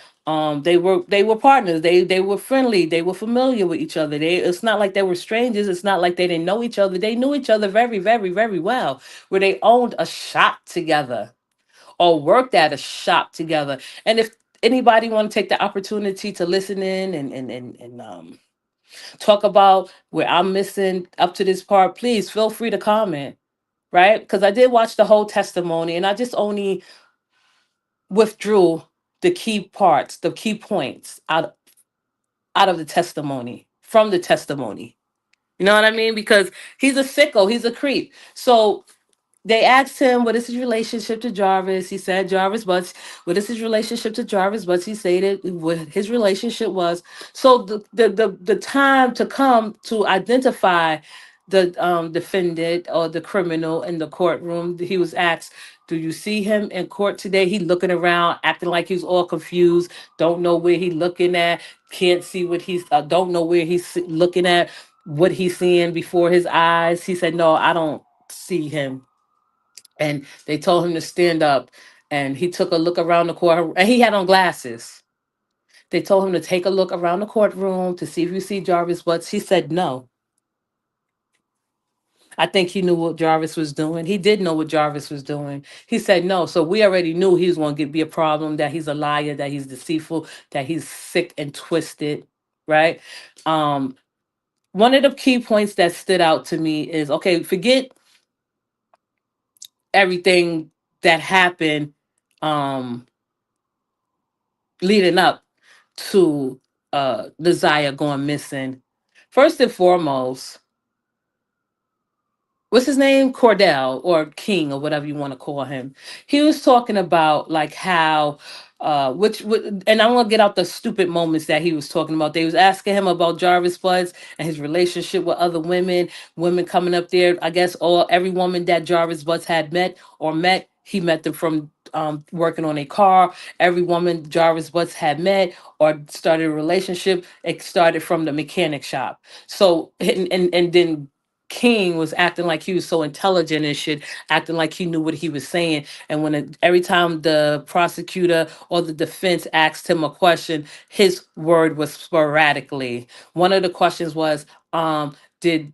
They were partners, they were friendly, they were familiar with each other. They It's not like they were strangers, it's not like they didn't know each other. They knew each other very, very, very well, where they owned a shop together or worked at a shop together. And if anybody want to take the opportunity to listen in and talk about where I'm missing up to this part, please feel free to comment, right? Because I did watch the whole testimony and I just only withdrew the key parts, the key points out of the testimony, from the testimony. You know what I mean? Because he's a sicko, he's a creep. So they asked him, what is his relationship to Jarvis? He said, Jarvis Butts. What is his relationship to Jarvis Butts? He stated what his relationship was. So the time to come to identify the defendant or the criminal in the courtroom, he was asked, do you see him in court today? He looking around, acting like he's all confused, don't know where he looking at, can't see what he's, don't know where he's looking at, what he's seeing before his eyes. He said, no, I don't see him. And they told him to stand up, and he took a look around the court, and he had on glasses. They told him to take a look around the courtroom to see if you see Jarvis Butts. He said no. I think he knew what Jarvis was doing. He did know what Jarvis was doing. He said no. So we already knew he was going to be a problem, that he's a liar, that he's deceitful, that he's sick and twisted, right? Um, One of the key points that stood out to me is, okay, forget everything that happened um leading up to Desire going missing. First and foremost, what's his name? Cordell, or King, or whatever you want to call him. He was talking about like how and I'm gonna get out the stupid moments that he was talking about. They was asking him about Jarvis Floods and his relationship with other women coming up there. I guess all every woman that Jarvis Butts had met, he met them from working on a car. Every woman Jarvis Butts had met or started a relationship, it started from the mechanic shop. So and then King was acting like he was so intelligent and shit, acting like he knew what he was saying. And every time the prosecutor or the defense asked him a question, his word was sporadically. One of the questions was, did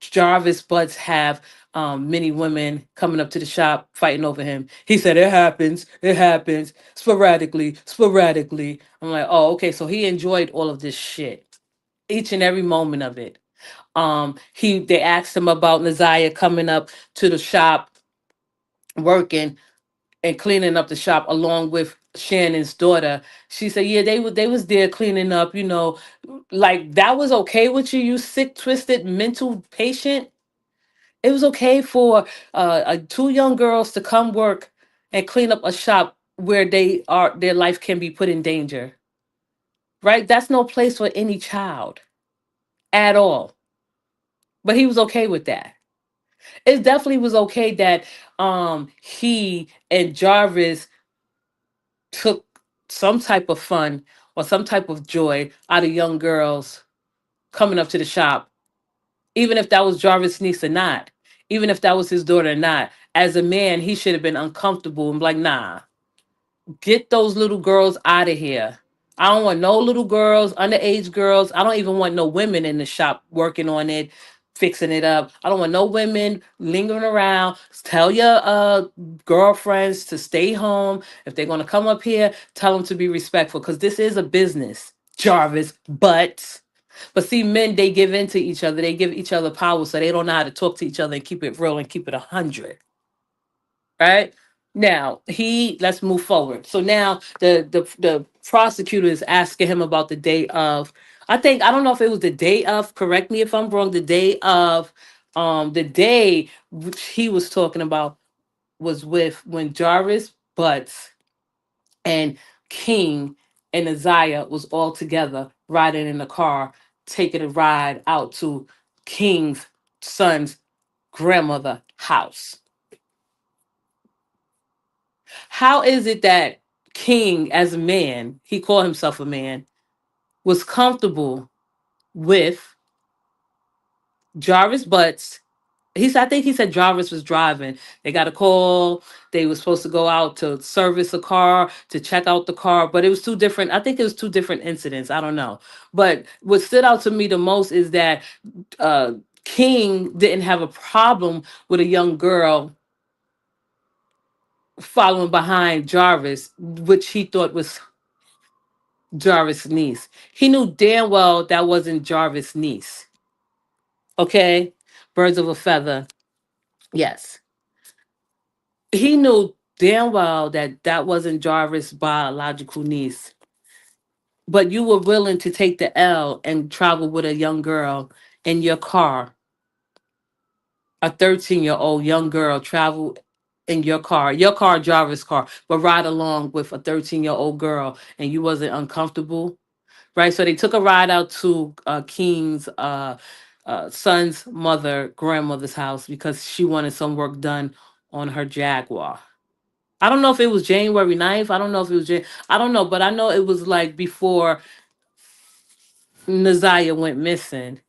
Jarvis Butts have many women coming up to the shop fighting over him? He said, it happens, sporadically, sporadically. I'm like, oh, okay, so he enjoyed all of this shit, each and every moment of it. They asked him about Naziah coming up to the shop, working and cleaning up the shop along with Shannon's daughter. She said, yeah, they was there cleaning up, like that was okay with you, you sick, twisted, mental patient. It was okay for two young girls to come work and clean up a shop where their life can be put in danger. Right? That's no place for any child at all. But he was okay with that. It definitely was okay that he and Jarvis took some type of fun or some type of joy out of young girls coming up to the shop, even if that was Jarvis' niece or not, even if that was his daughter or not. As a man, he should have been uncomfortable and be like, nah, get those little girls out of here. I don't want no little girls, underage girls. I don't even want no women in the shop working on it, fixing it up. I don't want no women lingering around. Tell your girlfriends to stay home. If they're going to come up here, tell them to be respectful, because this is a business, Jarvis. But see, men, they give in to each other. They give each other power, so they don't know how to talk to each other and keep it real and keep it 100. Right? Now he let's move forward. So now the prosecutor is asking him about the day of. I think I don't know if it was the day of. Correct me if I'm wrong. The day of, the day which he was talking about was with when Jarvis Butts and King and Isaiah was all together riding in the car, taking a ride out to King's son's grandmother house. How is it that King, as a man, he called himself a man, was comfortable with Jarvis Butts? I think he said Jarvis was driving. They got a call. They were supposed to go out to service a car, to check out the car, but it was two different. I think it was two different incidents. I don't know. But what stood out to me the most is that uh, King didn't have a problem with a young girl following behind Jarvis, which he thought was Jarvis' niece. He knew damn well that wasn't Jarvis' niece. Okay? Birds of a feather. Yes. He knew damn well that that wasn't Jarvis' biological niece. But you were willing to take the L and travel with a young girl in your car, a 13-year-old young girl travel in your car, Jarvis' car, but ride along with a 13-year-old girl and you wasn't uncomfortable, right? So they took a ride out to King's son's grandmother's house because she wanted some work done on her Jaguar. I don't know if it was January 9th. I don't know if it was I don't know, but I know it was like before Naziah went missing,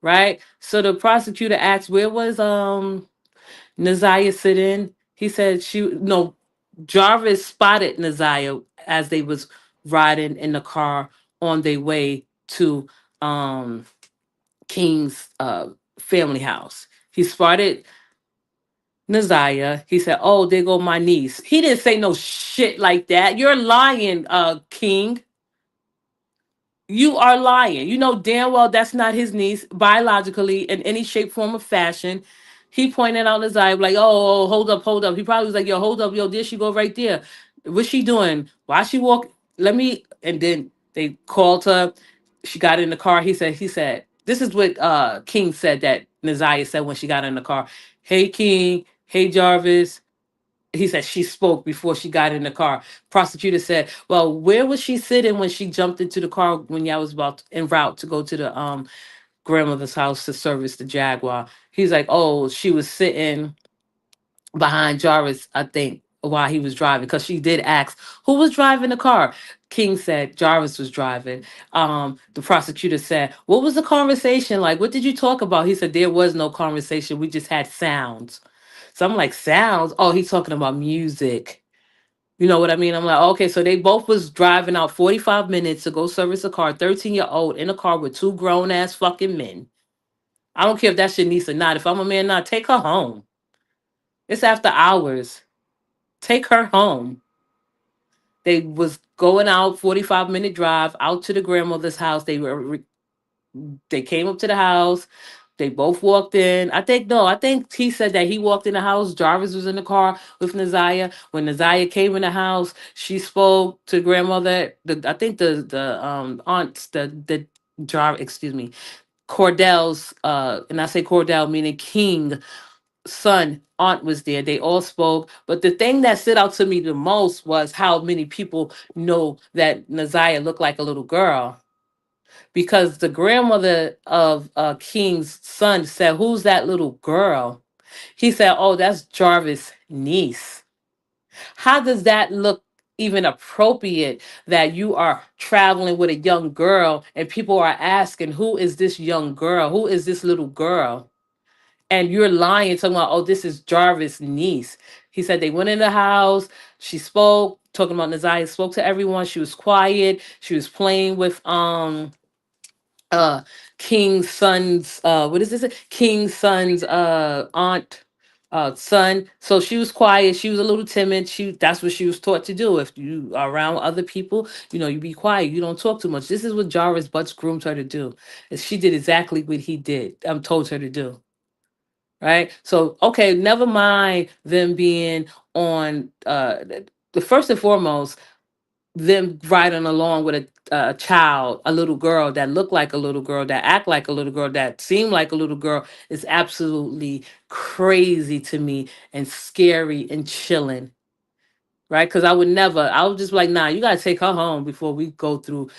right? So the prosecutor asked, where was Naziah sitting? He said she no Jarvis spotted Naziah as they was riding in the car on their way to um King's family house. He spotted Naziah. He said, "Oh, there go my niece." He didn't say no shit like that. You're lying, King. You are lying. You know damn well that's not his niece biologically in any shape, form, or fashion. He pointed out his eye like, oh, hold up, hold up. He probably was like, yo, hold up, yo, there she go right there. What's she doing? Why she walk? Let me. And then they called her. She got in the car. He said, this is what King said that Naziah said when she got in the car. Hey, King. Hey, Jarvis. He said she spoke before she got in the car. Prosecutor said, "Well, where was she sitting when she jumped into the car when y'all was about en route to go to the grandmother's house to service the Jaguar?" He's like, "Oh, she was sitting behind Jarvis, I think, while he was driving, because she did ask who was driving the car." King said Jarvis was driving. The prosecutor said, "What was the conversation like? What did you talk about?" He said, "There was no conversation. We just had sounds." So I'm like, sounds? Oh, he's talking about music. You know what I mean? I'm like, okay, so they both was driving out 45 minutes to go service a car, 13-year-old in a car with two grown ass fucking men. I don't care if that's your niece or not. If I'm a man now, take her home. It's after hours. Take her home. They was going out 45-minute drive out to the grandmother's house. They came up to the house. They both walked in. I think no, I think he said that he walked in the house. Jarvis was in the car with Naziah. When Naziah came in the house, she spoke to grandmother. I think the aunts, the Jar excuse me, Cordell's and I say Cordell meaning King son aunt was there. They all spoke. But the thing that stood out to me the most was how many people know that Naziah looked like a little girl, because the grandmother of King's son said, "Who's that little girl?" He said, "Oh, that's Jarvis' niece." How does that look even appropriate that you are traveling with a young girl and people are asking, "Who is this young girl? Who is this little girl?" And you're lying, talking about, "Oh, this is Jarvis' niece." He said they went in the house. She spoke, talking about Naziah spoke to everyone. She was quiet. She was playing with uh King's son's what is this, King's son's aunt son. So she was quiet, she was a little timid. That's what she was taught to do. If you are around other people, you be quiet, you don't talk too much. This is what Jarvis Butts groomed her to do, and she did exactly what he did told her to do. right? So okay, never mind them being on the first and foremost, them riding along with a child, a little girl that look like a little girl, that act like a little girl, that seem like a little girl is absolutely crazy to me and scary and chilling, right? Because I would never, I would just be like, nah, you gotta take her home before we go through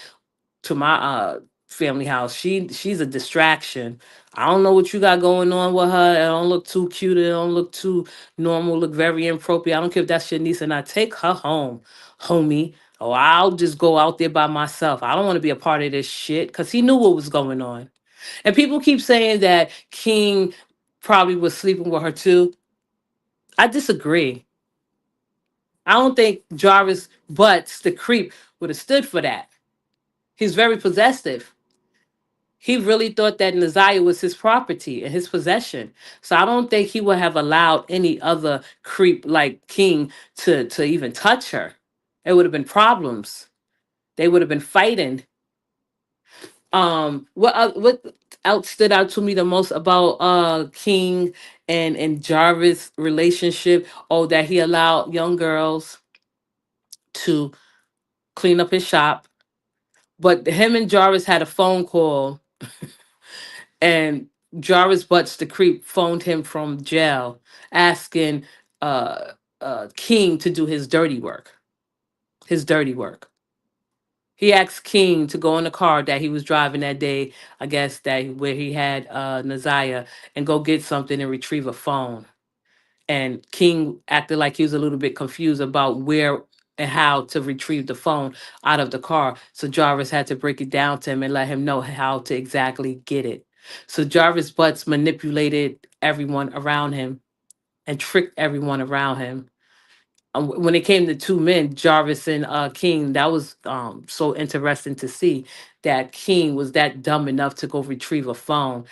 to my family house. She's a distraction. I don't know what you got going on with her. It don't look too cute. It don't look too normal. Look very inappropriate. I don't care if that's your niece or not. Take her home, homie. Or I'll just go out there by myself. I don't want to be a part of this shit because he knew what was going on. And people keep saying that King probably was sleeping with her too. I disagree. I don't think Jarvis Butts, the creep, would have stood for that. He's very possessive. He really thought that Naziah was his property and his possession. So I don't think he would have allowed any other creep like King to even touch her. It would have been problems. They would have been fighting. What else stood out to me the most about King and Jarvis relationship? Oh, that he allowed young girls to clean up his shop. But him and Jarvis had a phone call, and Jarvis Butts, the creep, phoned him from jail asking uh, King to do his dirty work. His dirty work. He asked King to go in the car that he was driving that day, I guess that where he had Naziah, and go get something and retrieve a phone. And King acted like he was a little bit confused about where and how to retrieve the phone out of the car. So Jarvis had to break it down to him and let him know how to exactly get it. So Jarvis Butts manipulated everyone around him and tricked everyone around him. When it came to two men, Jarvis and King, that was so interesting to see that King was that dumb enough to go retrieve a phone.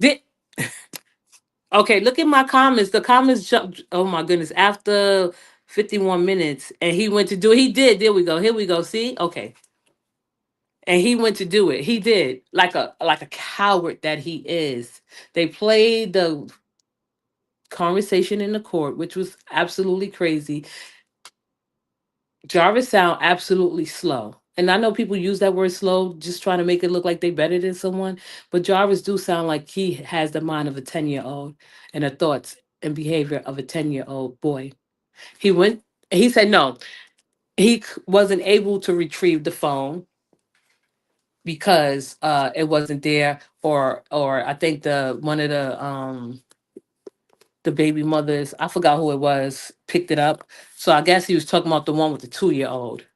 Did Okay, look at my comments. The comments jumped. Oh my goodness! After 51 minutes, and he went to do it. He did. There we go. Here we go. See? Okay. And he went to do it. He did. Like a coward that he is. They played the conversation in the court, which was absolutely crazy. Jarvis sound absolutely slow. And I know people use that word slow just trying to make it look like they better than someone, but Jarvis do sound like he has the mind of a 10-year-old and the thoughts and behavior of a 10-year-old boy. He went he said no. Wasn't able to retrieve the phone because it wasn't there, or I think the one of the baby mothers, I forgot who it was, picked it up. So I guess he was talking about the one with the 2-year old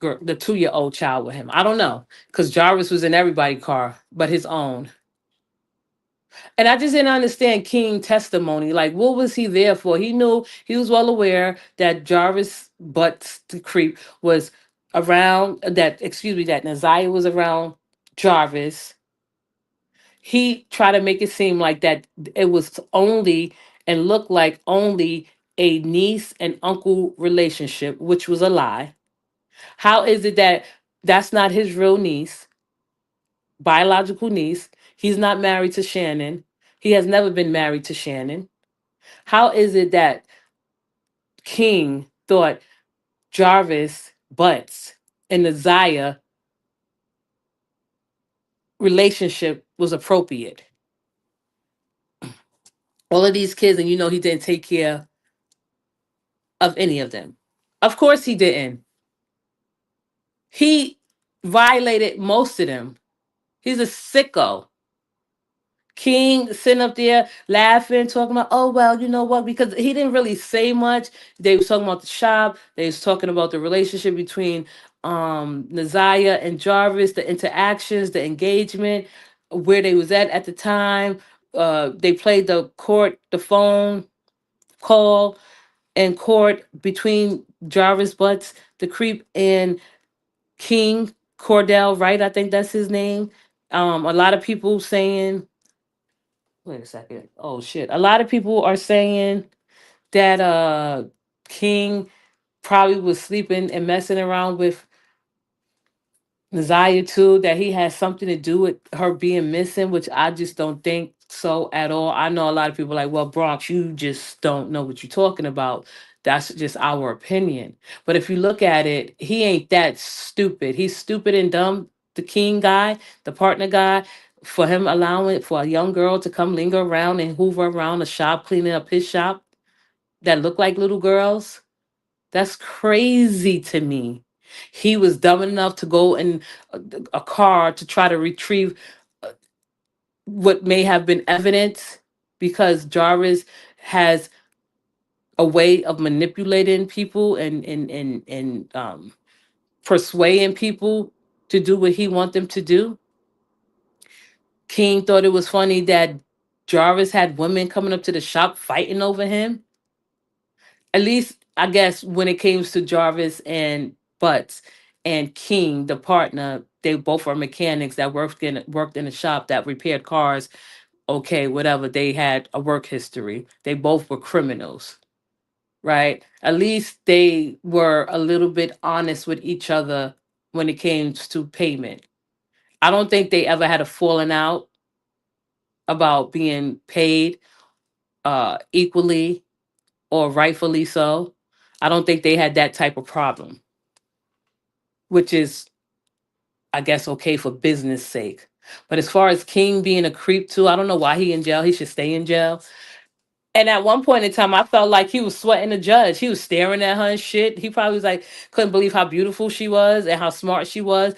girl, the 2-year old child with him. I don't know, because Jarvis was in everybody's car but his own. And I just didn't understand King testimony. Like, what was he there for? He knew, he was well aware that Jarvis Butts the creep was around, that excuse me, that Naziah was around Jarvis. He tried to make it seem like that it was only and looked like only a niece and uncle relationship, which was a lie. How is it that that's not his real niece, biological niece? He's not married to Shannon. He has never been married to Shannon. How is it that King thought Jarvis Butts and the Zaya relationship was appropriate? All of these kids, and he didn't take care of any of them. Of course he didn't. He violated most of them. He's a sicko. King sitting up there laughing, talking about, oh well, you know what? Because he didn't really say much. They was talking about the shop. They was talking about the relationship between Naziah and Jarvis, the interactions, the engagement, where they was at the time. They played the phone call in court between Jarvis Butts, the creep, and King Cordell, right? I think that's his name. A lot of people saying, wait a second. Oh shit. A lot of people are saying that King probably was sleeping and messing around with Naziah too, that he has something to do with her being missing, which I just don't think so at all. I know a lot of people like, well, Bronx, you just don't know what you're talking about. That's just our opinion. But if you look at it, he ain't that stupid. He's stupid and dumb. The king guy, the partner guy, for him allowing for a young girl to come linger around and hoover around the shop, cleaning up his shop that look like little girls. That's crazy to me. He was dumb enough to go in a car to try to retrieve uh, what may have been evidence because Jarvis has a way of manipulating people and persuading people to do what he want them to do. King thought it was funny that Jarvis had women coming up to the shop fighting over him. At least I guess when it came to Jarvis and Butts and King, the partner, they both are mechanics that worked in a shop that repaired cars. Okay, whatever. They had a work history. They both were criminals, right? At least they were a little bit honest with each other when it came to payment. I don't think they ever had a falling out about being paid equally or rightfully so. I don't think they had that type of problem, which is, I guess, okay for business sake. But as far as King being a creep too, I don't know why he in jail. He should stay in jail. And at one point in time, I felt like he was sweating the judge. He was staring at her and shit. He probably was like, couldn't believe how beautiful she was and how smart she was,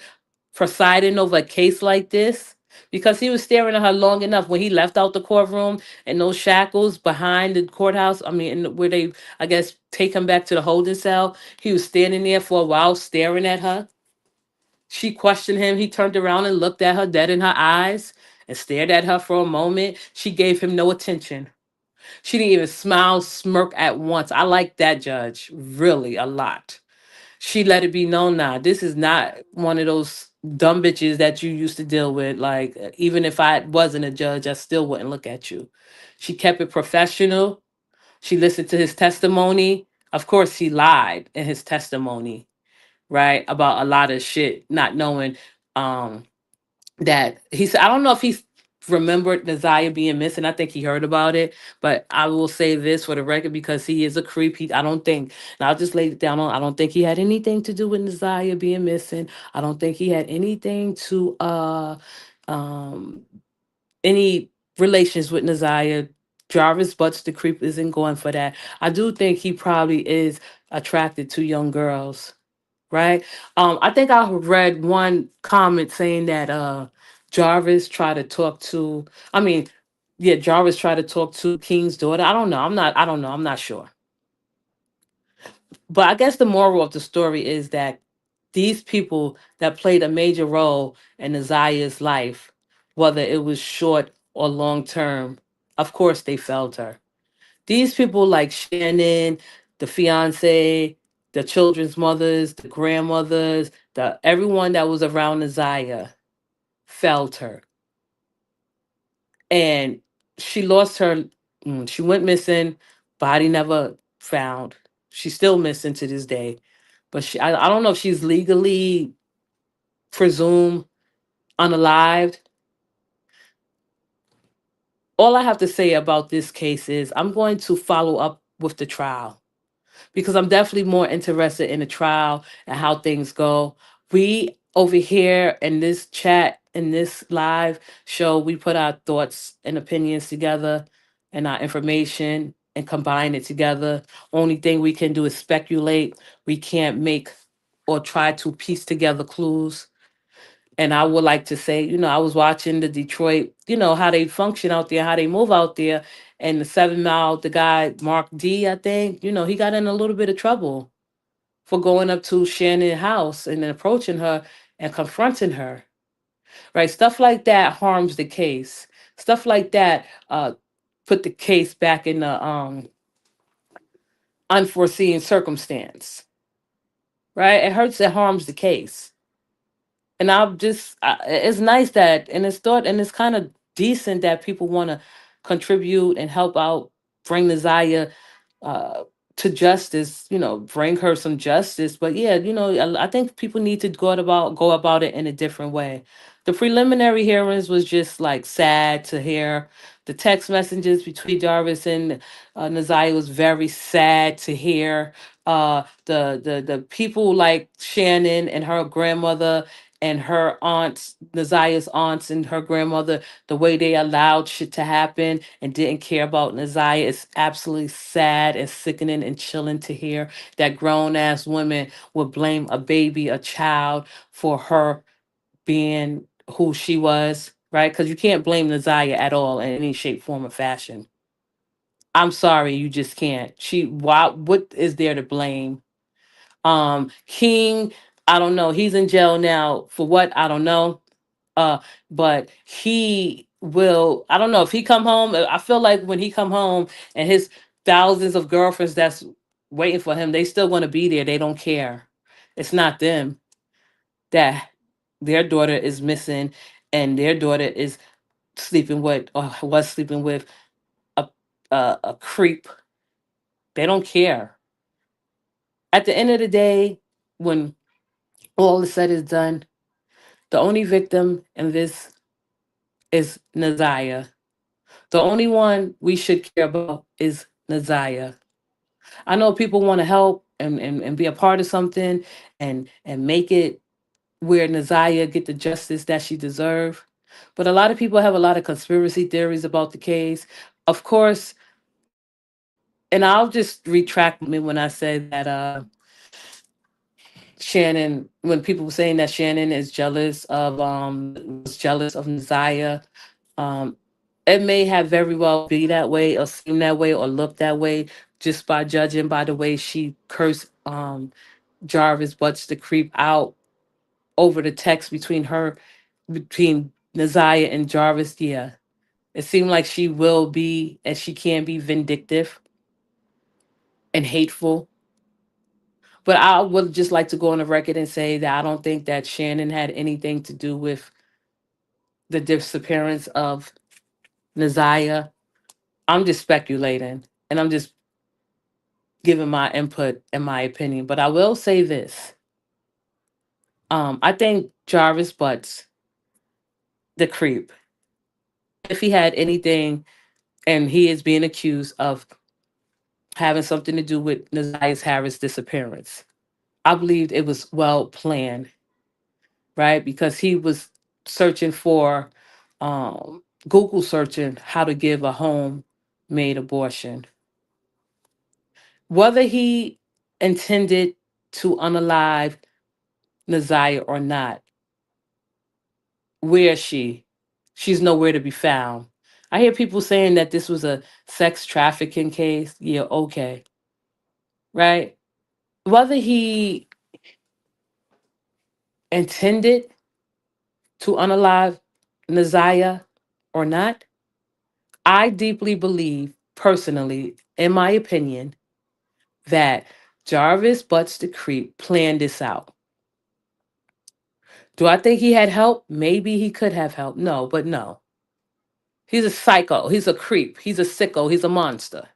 presiding over a case like this. Because he was staring at her long enough when he left out the courtroom and those shackles behind the courthouse. I mean, where they, I guess, take him back to the holding cell. He was standing there for a while staring at her. She questioned him. He turned around and looked at her dead in her eyes and stared at her for a moment. She gave him no attention. She didn't even smile, smirk at once. I like that judge really a lot. She let it be known now. This is not one of those dumb bitches that you used to deal with. Like, even if I wasn't a judge, I still wouldn't look at you. She kept it professional. She listened to his testimony. Of course, he lied in his testimony, right? About a lot of shit, not knowing um that he said, I don't know if he remembered Nazaya being missing. I think he heard about it, but I will say this for the record because he is a creep. I don't think, and I'll just lay it down on, I don't think he had anything to do with Nazaya being missing. I don't think he had anything to, um, any relations with Nazaya. Jarvis Butts, the creep, isn't going for that. I do think he probably is attracted to young girls, right? I think I read one comment saying that Jarvis tried to talk to, I mean, yeah, Jarvis tried to talk to King's daughter. I don't know. I don't know. I'm not sure. But I guess the moral of the story is that these people that played a major role in Nazaya's life, whether it was short or long term, of course they felt her. These people like Shannon, the fiance, the children's mothers, the grandmothers, the everyone that was around Nazaya felt her. And she lost her, she went missing, body never found. She's still missing to this day. But I don't know if she's legally presumed unalived. All I have to say about this case is I'm going to follow up with the trial because I'm definitely more interested in the trial and how things go. We over here in this chat, in this live show, we put our thoughts and opinions together and our information and combine it together. Only thing we can do is speculate. We can't make or try to piece together clues. And I would like to say, I was watching the Detroit, how they function out there, how they move out there. And the 7 Mile, the guy, Mark D, I think, he got in a little bit of trouble for going up to Shannon's house and then approaching her and confronting her. Right? Stuff like that harms the case. Stuff like that put the case back in the unforeseen circumstance. Right? It hurts, it harms the case. And I'm just it's nice that, and it's thought, and it's kind of decent that people want to contribute and help out, bring the Zaya uh to justice, bring her some justice. But yeah, I think people need to go about it in a different way. The preliminary hearings was just like sad to hear. The text messages between Jarvis and Naziah was very sad to hear. The people like Shannon and her grandmother and her aunts, Naziah's aunts and her grandmother, the way they allowed shit to happen and didn't care about Naziah is absolutely sad and sickening and chilling to hear that grown ass women would blame a baby, a child, for her being who she was, right? Because you can't blame Naziah at all in any shape, form, or fashion. I'm sorry, you just can't. What is there to blame? King, I don't know. He's in jail now for what? I don't know. Uh, but he will, I don't know if he come home. I feel like when he come home and his thousands of girlfriends that's waiting for him, they still want to be there. They don't care. It's not them that their daughter is missing and their daughter is sleeping with or was sleeping with a a creep. They don't care. At the end of the day, when all is said is done, the only victim in this is Naziah. The only one we should care about is Naziah. I know people want to help and be a part of something and make it where Naziah get the justice that she deserve. But a lot of people have a lot of conspiracy theories about the case. Of course, and I'll just retract me when I say that Shannon, when people were saying that Shannon is jealous of was jealous of Naziah, um, it may have very well be that way or seem that way or look that way just by judging by the way she cursed Jarvis Butts the creep out over the text between Naziah and Jarvis. Yeah. It seemed like she will be and she can be vindictive and hateful. But I would just like to go on the record and say that I don't think that Shannon had anything to do with the disappearance of Naziah. I'm just speculating and I'm just giving my input and my opinion. But I will say this. I think Jarvis Butts, the creep, if he had anything and he is being accused of having something to do with Naziah Harris' disappearance, I believed it was well planned, right? Because he was searching for, Google searching how to give a homemade abortion. Whether he intended to unalive Naziah or not, where is she? She's nowhere to be found. I hear people saying that this was a sex trafficking case. Yeah, okay, right? Whether he intended to unalive Naziah or not, I deeply believe, personally, in my opinion, that Jarvis Butts the Creep planned this out. Do I think he had help? Maybe he could have help. No, but no. He's a psycho. He's a creep. He's a sicko. He's a monster.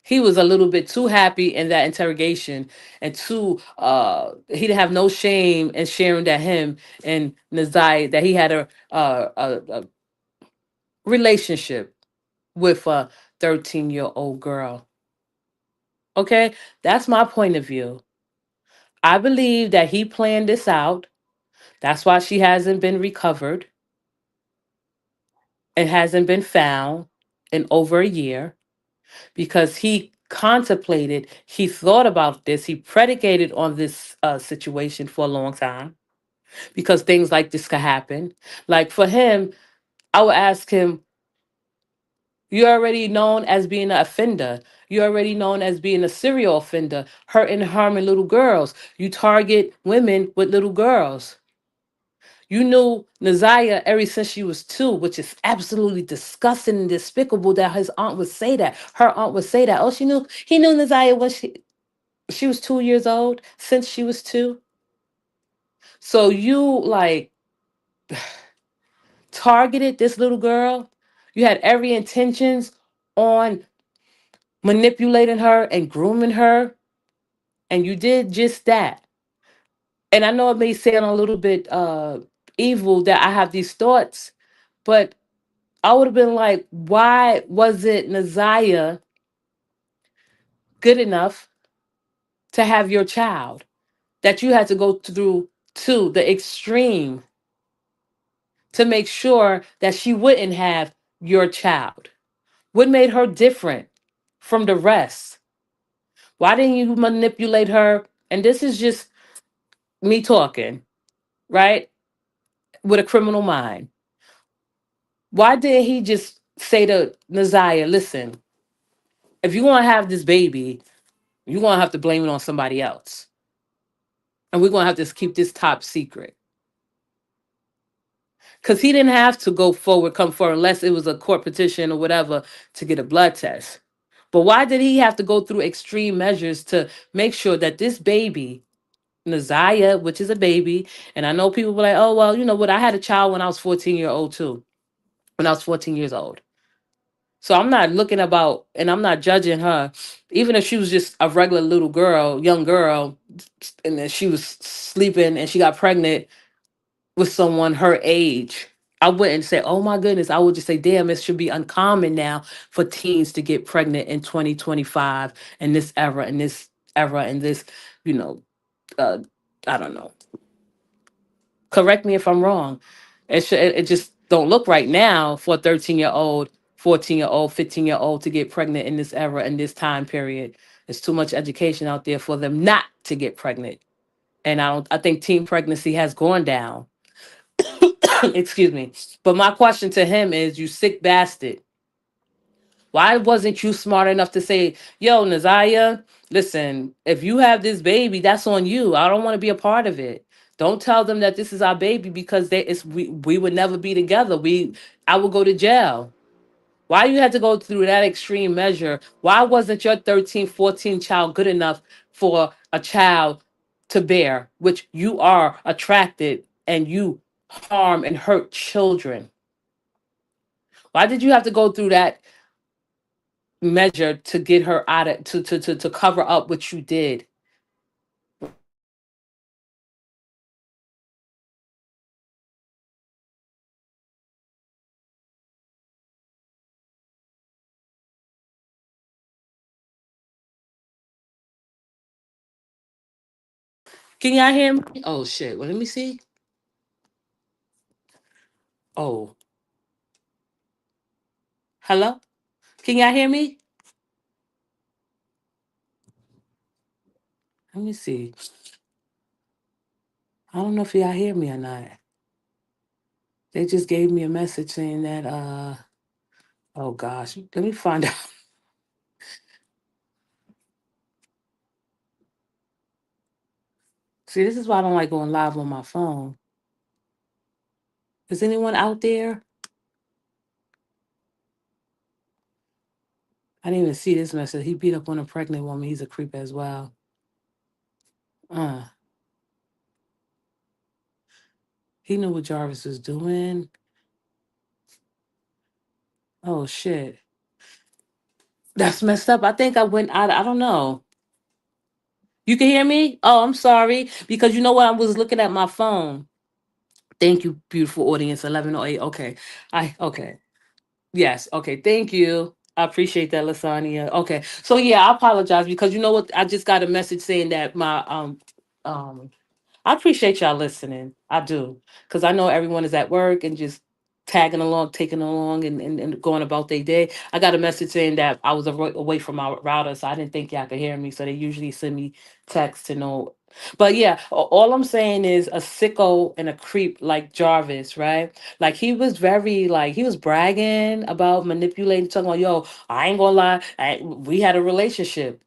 He was a little bit too happy in that interrogation and too he didn't have no shame in sharing that him and Nazai that he had a relationship with a 13-year-old girl. Okay? That's my point of view. I believe that he planned this out. That's why she hasn't been recovered and hasn't been found in over a year because he contemplated, he thought about this, he predicated on this situation for a long time because things like this could happen. Like for him, I would ask him, you're already known as being an offender. You're already known as being a serial offender, hurting and harming little girls. You target women with little girls. You knew Naziah ever since she was 2, which is absolutely disgusting and despicable that his aunt would say that. Her aunt would say that. Oh, he knew Naziah when she was 2 years old, since she was 2. So you like targeted this little girl. You had every intentions on manipulating her and grooming her, and you did just that. And I know it may sound a little bit evil that I have these thoughts. But I would have been like, why was it Naziah good enough to have your child that you had to go through to the extreme to make sure that she wouldn't have your child? What made her different from the rest? Why didn't you manipulate her? And this is just me talking, right? With a criminal mind. Why didn't he just say to Naziah, listen, if you want to have this baby, you're going to have to blame it on somebody else. And we're going to have to keep this top secret. Because he didn't have to go forward, come forward, unless it was a court petition or whatever to get a blood test. But why did he have to go through extreme measures to make sure that this baby, Naziah, which is a baby, and I know people were like, oh, well, you know what? I had a child when I was 14-year-old too, when I was 14 years old. So I'm not looking about, and I'm not judging her, even if she was just a regular little girl, young girl, and then she was sleeping and she got pregnant with someone her age. I wouldn't say, oh my goodness. I would just say, damn, it should be uncommon now for teens to get pregnant in 2025 in this era, in this era, in this, you know, uh, I don't know. Correct me if I'm wrong. It just don't look right now for a 13-year-old, 14-year-old, 15-year-old to get pregnant in this era, in this time period. There's too much education out there for them not to get pregnant. And I think teen pregnancy has gone down. Excuse me. But my question to him is, you sick bastard. Why wasn't you smart enough to say, yo, Naziah, listen, if you have this baby, that's on you. I don't want to be a part of it. Don't tell them that this is our baby because we would never be together. I would go to jail. Why you had to go through that extreme measure? Why wasn't your 13, 14 child good enough for a child to bear, which you are attracted and you harm and hurt children? Why did you have to go through that measure to get her out of to cover up what you did? Can y'all hear me? Oh shit. Well, let me see. Oh, hello? Can y'all hear me? Let me see. I don't know if y'all hear me or not. They just gave me a message saying that oh gosh, let me find out. See, this is why I don't like going live on my phone. Is anyone out there? I didn't even see this message. He beat up on a pregnant woman. He's a creep as well. Uh, he knew what Jarvis was doing. Oh shit. That's messed up. I think I went out. I don't know. You can hear me? Oh, I'm sorry. Because you know what? I was looking at my phone. Thank you, beautiful audience. 11:08. Okay. Okay. Yes. Okay. Thank you. I appreciate that, Lasagna. Okay. So yeah, I apologize because you know what? I just got a message saying that my um I appreciate y'all listening. I do. Because I know everyone is at work and just tagging along, taking along, and going about their day. I got a message saying that I was away from my router, so I didn't think y'all could hear me. So they usually send me text to know. But yeah, all I'm saying is a sicko and a creep like Jarvis, right? Like he was very, like, he was bragging about manipulating, talking about, yo, I ain't gonna lie, we had a relationship.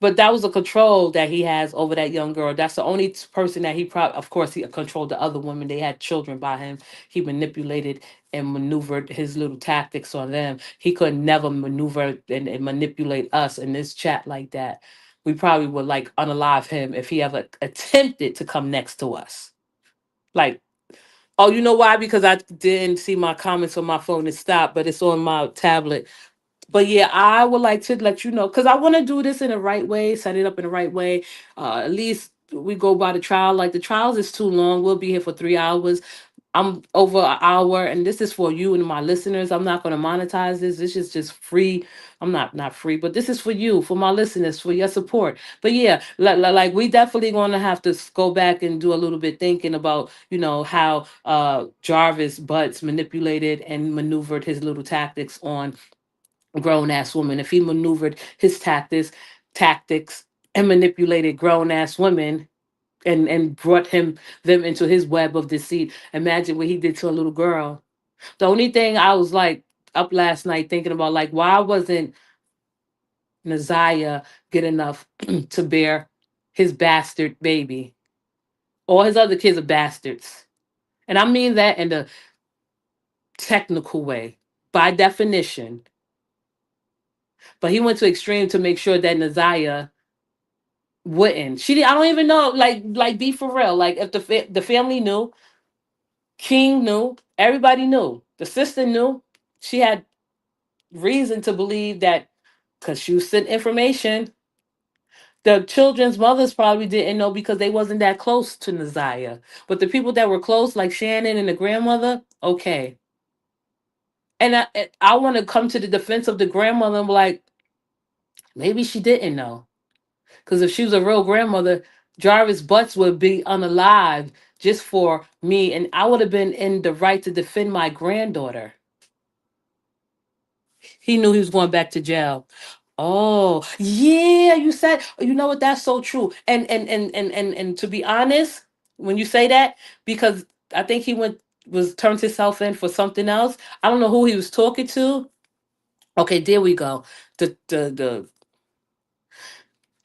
But that was a control that he has over that young girl. That's the only person that he probably, of course, he controlled the other women. They had children by him. He manipulated and maneuvered his little tactics on them. He could never maneuver and manipulate us in this chat like that. We probably would like unalive him if he ever attempted to come next to us. Like, oh, you know why? Because I didn't see my comments on my phone. It stopped, but it's on my tablet. But yeah, I would like to let you know because I want to do this in the right way, set it up in the right way. At least we go by the trial. Like the trials is too long. We'll be here for 3 hours. I'm over an hour, and this is for you and my listeners. I'm not going to monetize this. This is just free. I'm not free, but this is for you, for my listeners, for your support. But yeah, like we definitely going to have to go back and do a little bit thinking about how Jarvis Butts manipulated and maneuvered his little tactics on grown ass women. If he maneuvered his tactics and manipulated grown ass women and brought them into his web of deceit. Imagine what he did to a little girl. The only thing I was like up last night thinking about, like, why wasn't Naziah good enough to bear his bastard baby? All his other kids are bastards. And I mean that in the technical way, by definition. But he went to extreme to make sure that Naziah wouldn't. I don't even know. Like, be for real. Like, if the family knew, King knew, everybody knew. The sister knew. She had reason to believe that because she was sent information. The children's mothers probably didn't know because they wasn't that close to Naziah. But the people that were close, like Shannon and the grandmother, okay. And I want to come to the defense of the grandmother and be like, maybe she didn't know. Because if she was a real grandmother, Jarvis Butts would be unalive just for me, and I would have been in the right to defend my granddaughter. He knew he was going back to jail. Oh, yeah, you said, you know what, that's so true. And to be honest, when you say that, because I think he was turned himself in for something else. I don't know who he was talking to. Okay, there we go. The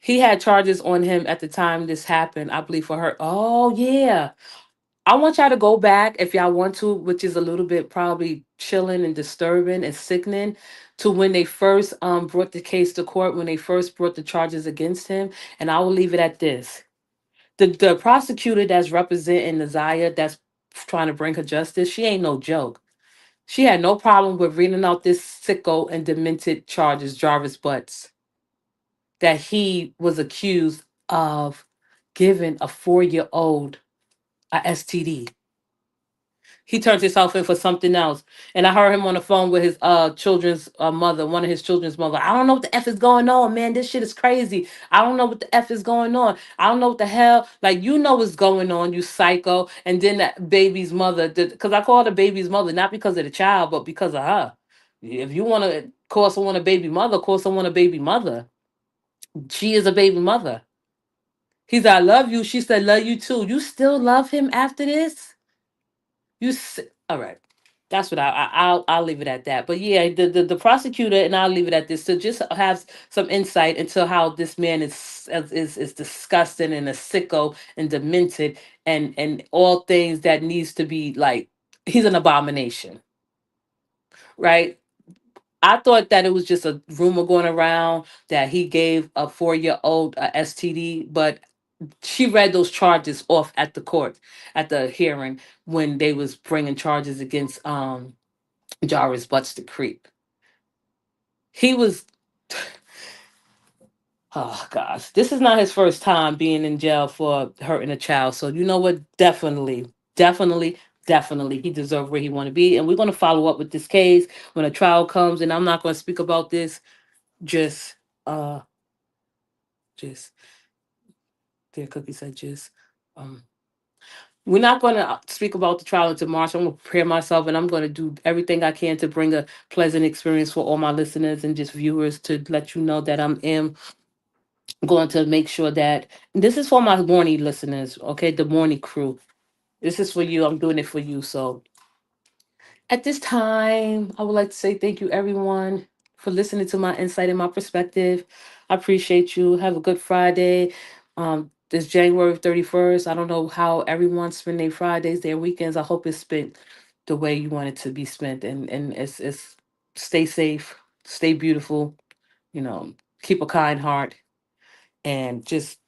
he had charges on him at the time this happened, I believe, for her. Oh, yeah. I want y'all to go back if y'all want to, which is a little bit probably chilling and disturbing and sickening, to when they first brought the case to court, when they first brought the charges against him. And I will leave it at this. The prosecutor that's representing Naziah, that's trying to bring her justice, she ain't no joke. She had no problem with reading out this sicko and demented charges, Jarvis Butts, that he was accused of giving a 4-year-old a STD. He turned himself in for something else. And I heard him on the phone with his children's mother, one of his children's mother. I don't know what the F is going on, man. This shit is crazy. I don't know what the F is going on. I don't know what the hell. Like, you know what's going on, you psycho. And then that baby's mother, because I call her baby's mother, not because of the child, but because of her. If you want to call someone a baby mother, call someone a baby mother. She is a baby mother. He said, I love you. She said, love you too. You still love him after this? All right. That's what I'll leave it at that. But yeah, the prosecutor, and I'll leave it at this, to just have some insight into how this man is disgusting and a sicko and demented, and all things that needs to be, like, he's an abomination, right? I thought that it was just a rumor going around that he gave a 4-year-old a STD, but she read those charges off at the court, at the hearing, when they was bringing charges against Jarvis Butts the creep. He was, oh gosh, this is not his first time being in jail for hurting a child. So you know what? Definitely, he deserves where he want to be. And we're going to follow up with this case when a trial comes. And I'm not going to speak about this. Just, uh, just, dear Cookie said, just, um, we're not going to speak about the trial until March. I'm going to prepare myself, and I'm going to do everything I can to bring a pleasant experience for all my listeners and just viewers, to let you know that am going to make sure that this is for my morning listeners, okay? The morning crew. This is for you. I'm doing it for you. So at this time, I would like to say thank you, everyone, for listening to my insight and my perspective. I appreciate you. Have a good Friday. This January 31st. I don't know how everyone spend their Fridays, their weekends. I hope it's spent the way you want it to be spent. And it's stay safe, stay beautiful, keep a kind heart, and just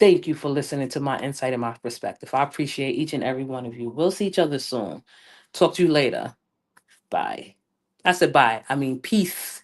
thank you for listening to my insight and my perspective. I appreciate each and every one of you. We'll see each other soon. Talk to you later. Bye. I said bye. I mean, peace.